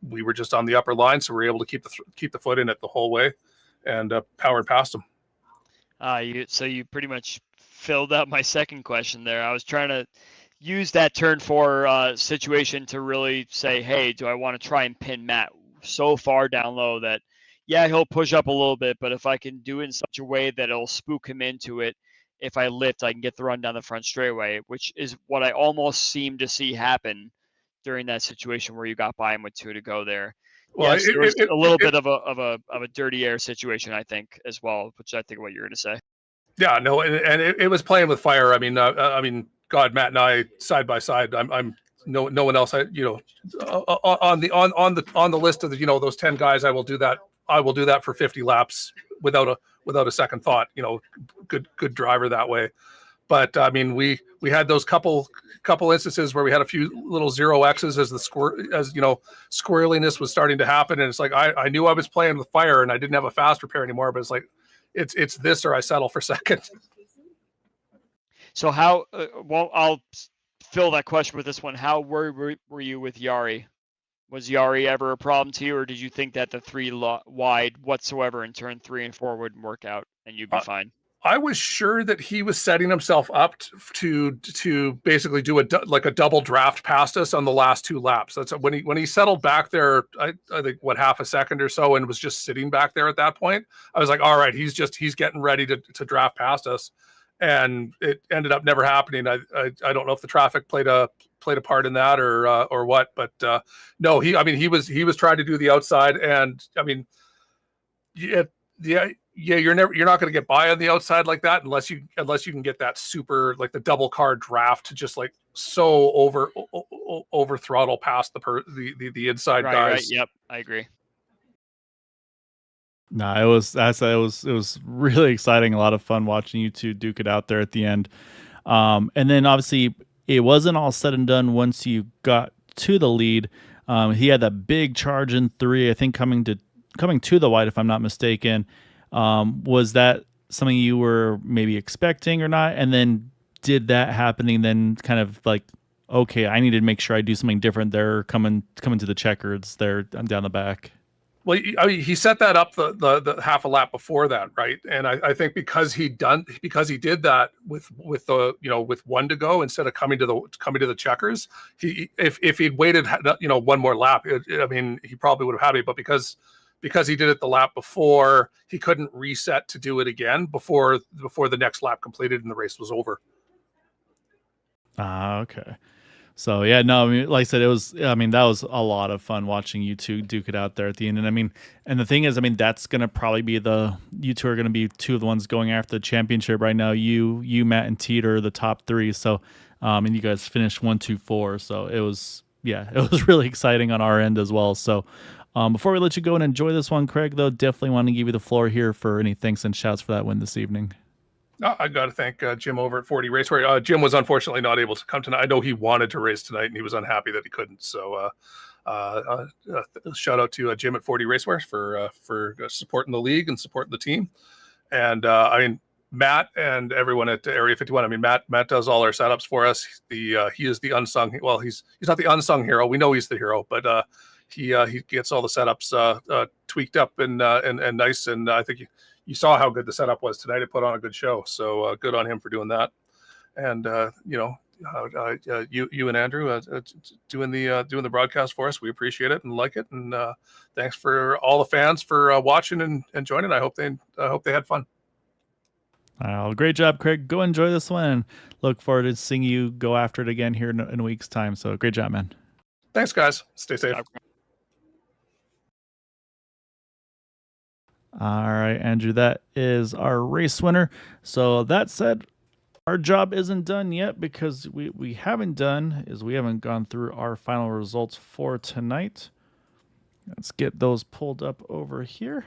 we were just on the upper line, so we were able to keep the foot in it the whole way, and powered past him. So you pretty much filled out my second question there. I was trying to use that turn 4 situation to really say, hey, do I want to try and pin Matt so far down low that, yeah, he'll push up a little bit, but if I can do it in such a way that it'll spook him into it, if I lift, I can get the run down the front straightaway, which is what I almost seemed to see happen during that situation where you got by him with 2 to go there. Well, yes, there was a little bit of a dirty air situation, I think, as well, which I think what you're going to say. Yeah, no, and it was playing with fire. God, Matt and I side by side. I'm no one else. On the list of those 10 guys, I will do that. I will do that for 50 laps without a second thought. Good driver that way. But we had those couple instances where we had a few little 0X's as squirreliness was starting to happen, and it's like I knew I was playing with fire and I didn't have a fast repair anymore. But it's like it's this or I settle for second. So how? I'll fill that question with this one. How worried were you with Yari? Was Yari ever a problem to you, or did you think that the 3 wide whatsoever in turn 3 and 4 wouldn't work out and you'd be fine? I was sure that he was setting himself up to basically do a double draft past us on the last 2 laps. That's when he settled back there. I think half a second or so, and was just sitting back there at that point. I was like, all right, he's getting ready to draft past us, and it ended up never happening. I don't know if the traffic played a part in that or what, but no, he was trying to do the outside, and you're not going to get by on the outside like that unless you can get that super, like the double car draft to just like so over throttle past the inside guys. Right. Yep, I agree. No, it was really exciting. A lot of fun watching you two duke it out there at the end. And then obviously it wasn't all said and done once you got to the lead. He had that big charge in 3, I think coming to the white, if I'm not mistaken. Was that something you were maybe expecting or not? And then did that happening then kind of like, okay, I need to make sure I do something different. They're coming to the checkers there down the back. Well, he set that up the half a lap before that, right? And I think because he did that with the with one to go instead of coming to the checkers, if he'd waited one more lap, I mean he probably would have had me. But because he did it the lap before, he couldn't reset to do it again before the next lap completed and the race was over. Okay. So yeah, no, I mean, like I said, that was a lot of fun watching you two duke it out there at the end. And I mean, and the thing is, I mean, that's going to probably be you two are going to be two of the ones going after the championship right now. You, Matt, and Teeter are the top three. So, and you guys finished 1, 2, 4. So it was really exciting on our end as well. So, before we let you go and enjoy this one, Craig, though, definitely want to give you the floor here for any thanks and shouts for that win this evening. I got to thank Jim over at 40 Raceway. Jim was unfortunately not able to come tonight. I know he wanted to race tonight, and he was unhappy that he couldn't. So, shout out to Jim at 40 Raceway for supporting the league and supporting the team. And I mean, Matt and everyone at Area 51. I mean, Matt does all our setups for us. He is the unsung. Well, he's not the unsung hero. We know he's the hero, but he gets all the setups tweaked up and nice. And I think you saw how good the setup was tonight. It put on a good show. So good on him for doing that. And you and Andrew doing the broadcast for us. We appreciate it and like it. And thanks for all the fans for watching and joining. I hope they had fun. Great job, Craig. Go enjoy this one, and look forward to seeing you go after it again here in a week's time. So great job, man. Thanks, guys. Stay safe. All right, Andrew, that is our race winner. So that said, our job isn't done yet, because we haven't gone through our final results for tonight. Let's get those pulled up over here.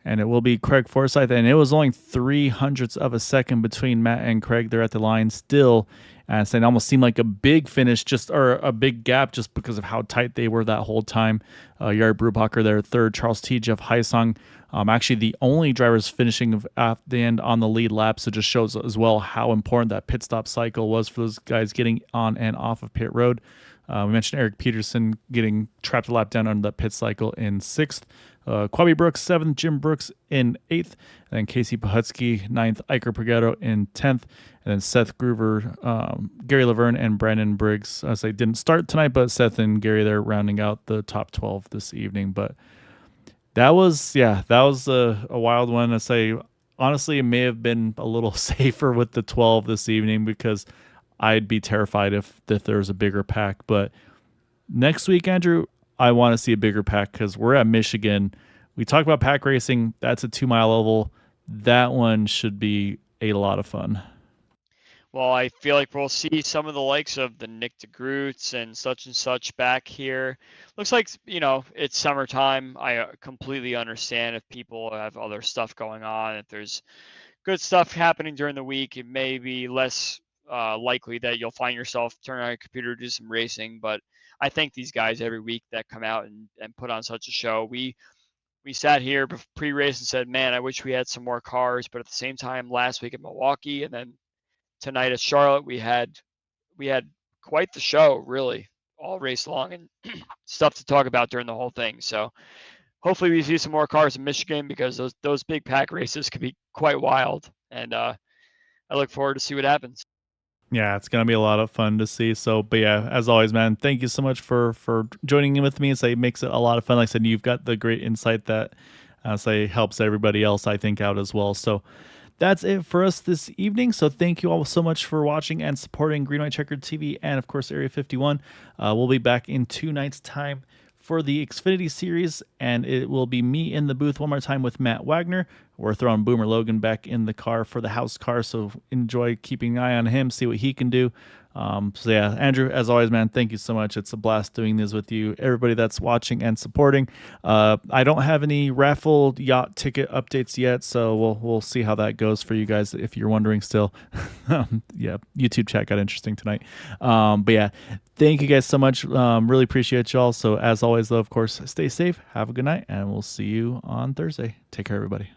And it will be Craig Forsyth, and it was only 0.03 of a second between Matt and Craig. They're at the line still. And it almost seemed like a big finish, or a big gap, just because of how tight they were that whole time. Yari Brubacher there, third. Charles T. Jeff Heisong, actually the only drivers finishing at the end on the lead lap. So it just shows as well how important that pit stop cycle was for those guys getting on and off of pit road. We mentioned Eric Peterson getting trapped a lap down under that pit cycle in 6th. Quabi Brooks 7th, Jim Brooks in 8th, and then Casey Pahutsky 9th, Iker Paghetto in 10th, and then Seth Groover, Gary Laverne, and Brandon Briggs. As they didn't start tonight, but Seth and Gary there rounding out the top 12 this evening. But that was a wild one. I say honestly, it may have been a little safer with the 12 this evening, because I'd be terrified if there was a bigger pack. But next week, Andrew, I want to see a bigger pack, because we're at Michigan. We talk about pack racing. That's a 2-mile oval. That one should be a lot of fun. Well, I feel like we'll see some of the likes of the Nick DeGroots and such back here. Looks like, it's summertime. I completely understand if people have other stuff going on. If there's good stuff happening during the week, it may be less likely that you'll find yourself turning on a computer to do some racing. But I thank these guys every week that come out and put on such a show. We sat here pre-race and said, man, I wish we had some more cars. But at the same time, last week at Milwaukee and then tonight at Charlotte, we had quite the show, really, all race long, and stuff to talk about during the whole thing. So hopefully we see some more cars in Michigan, because those big pack races could be quite wild. And I look forward to see what happens. Yeah, it's going to be a lot of fun to see. So, but yeah, as always, man, thank you so much for joining in with me. It makes it a lot of fun. Like I said, you've got the great insight that helps everybody else, I think, out as well. So that's it for us this evening. So thank you all so much for watching and supporting Green White Checkered TV and, of course, Area 51. We'll be back in 2 nights' time for the Xfinity Series, and it will be me in the booth one more time with Matt Wagner. We're throwing Boomer Logan back in the car for the house car, so enjoy keeping an eye on him, see what he can do. So yeah, Andrew, as always, man, thank you so much. It's a blast doing this with you, everybody that's watching and supporting. I don't have any raffle yacht ticket updates yet, so we'll see how that goes for you guys if you're wondering still. Yeah, YouTube chat got interesting tonight. But yeah, thank you guys so much. Really appreciate y'all. So as always, though, of course, stay safe, have a good night, and we'll see you on Thursday. Take care, everybody.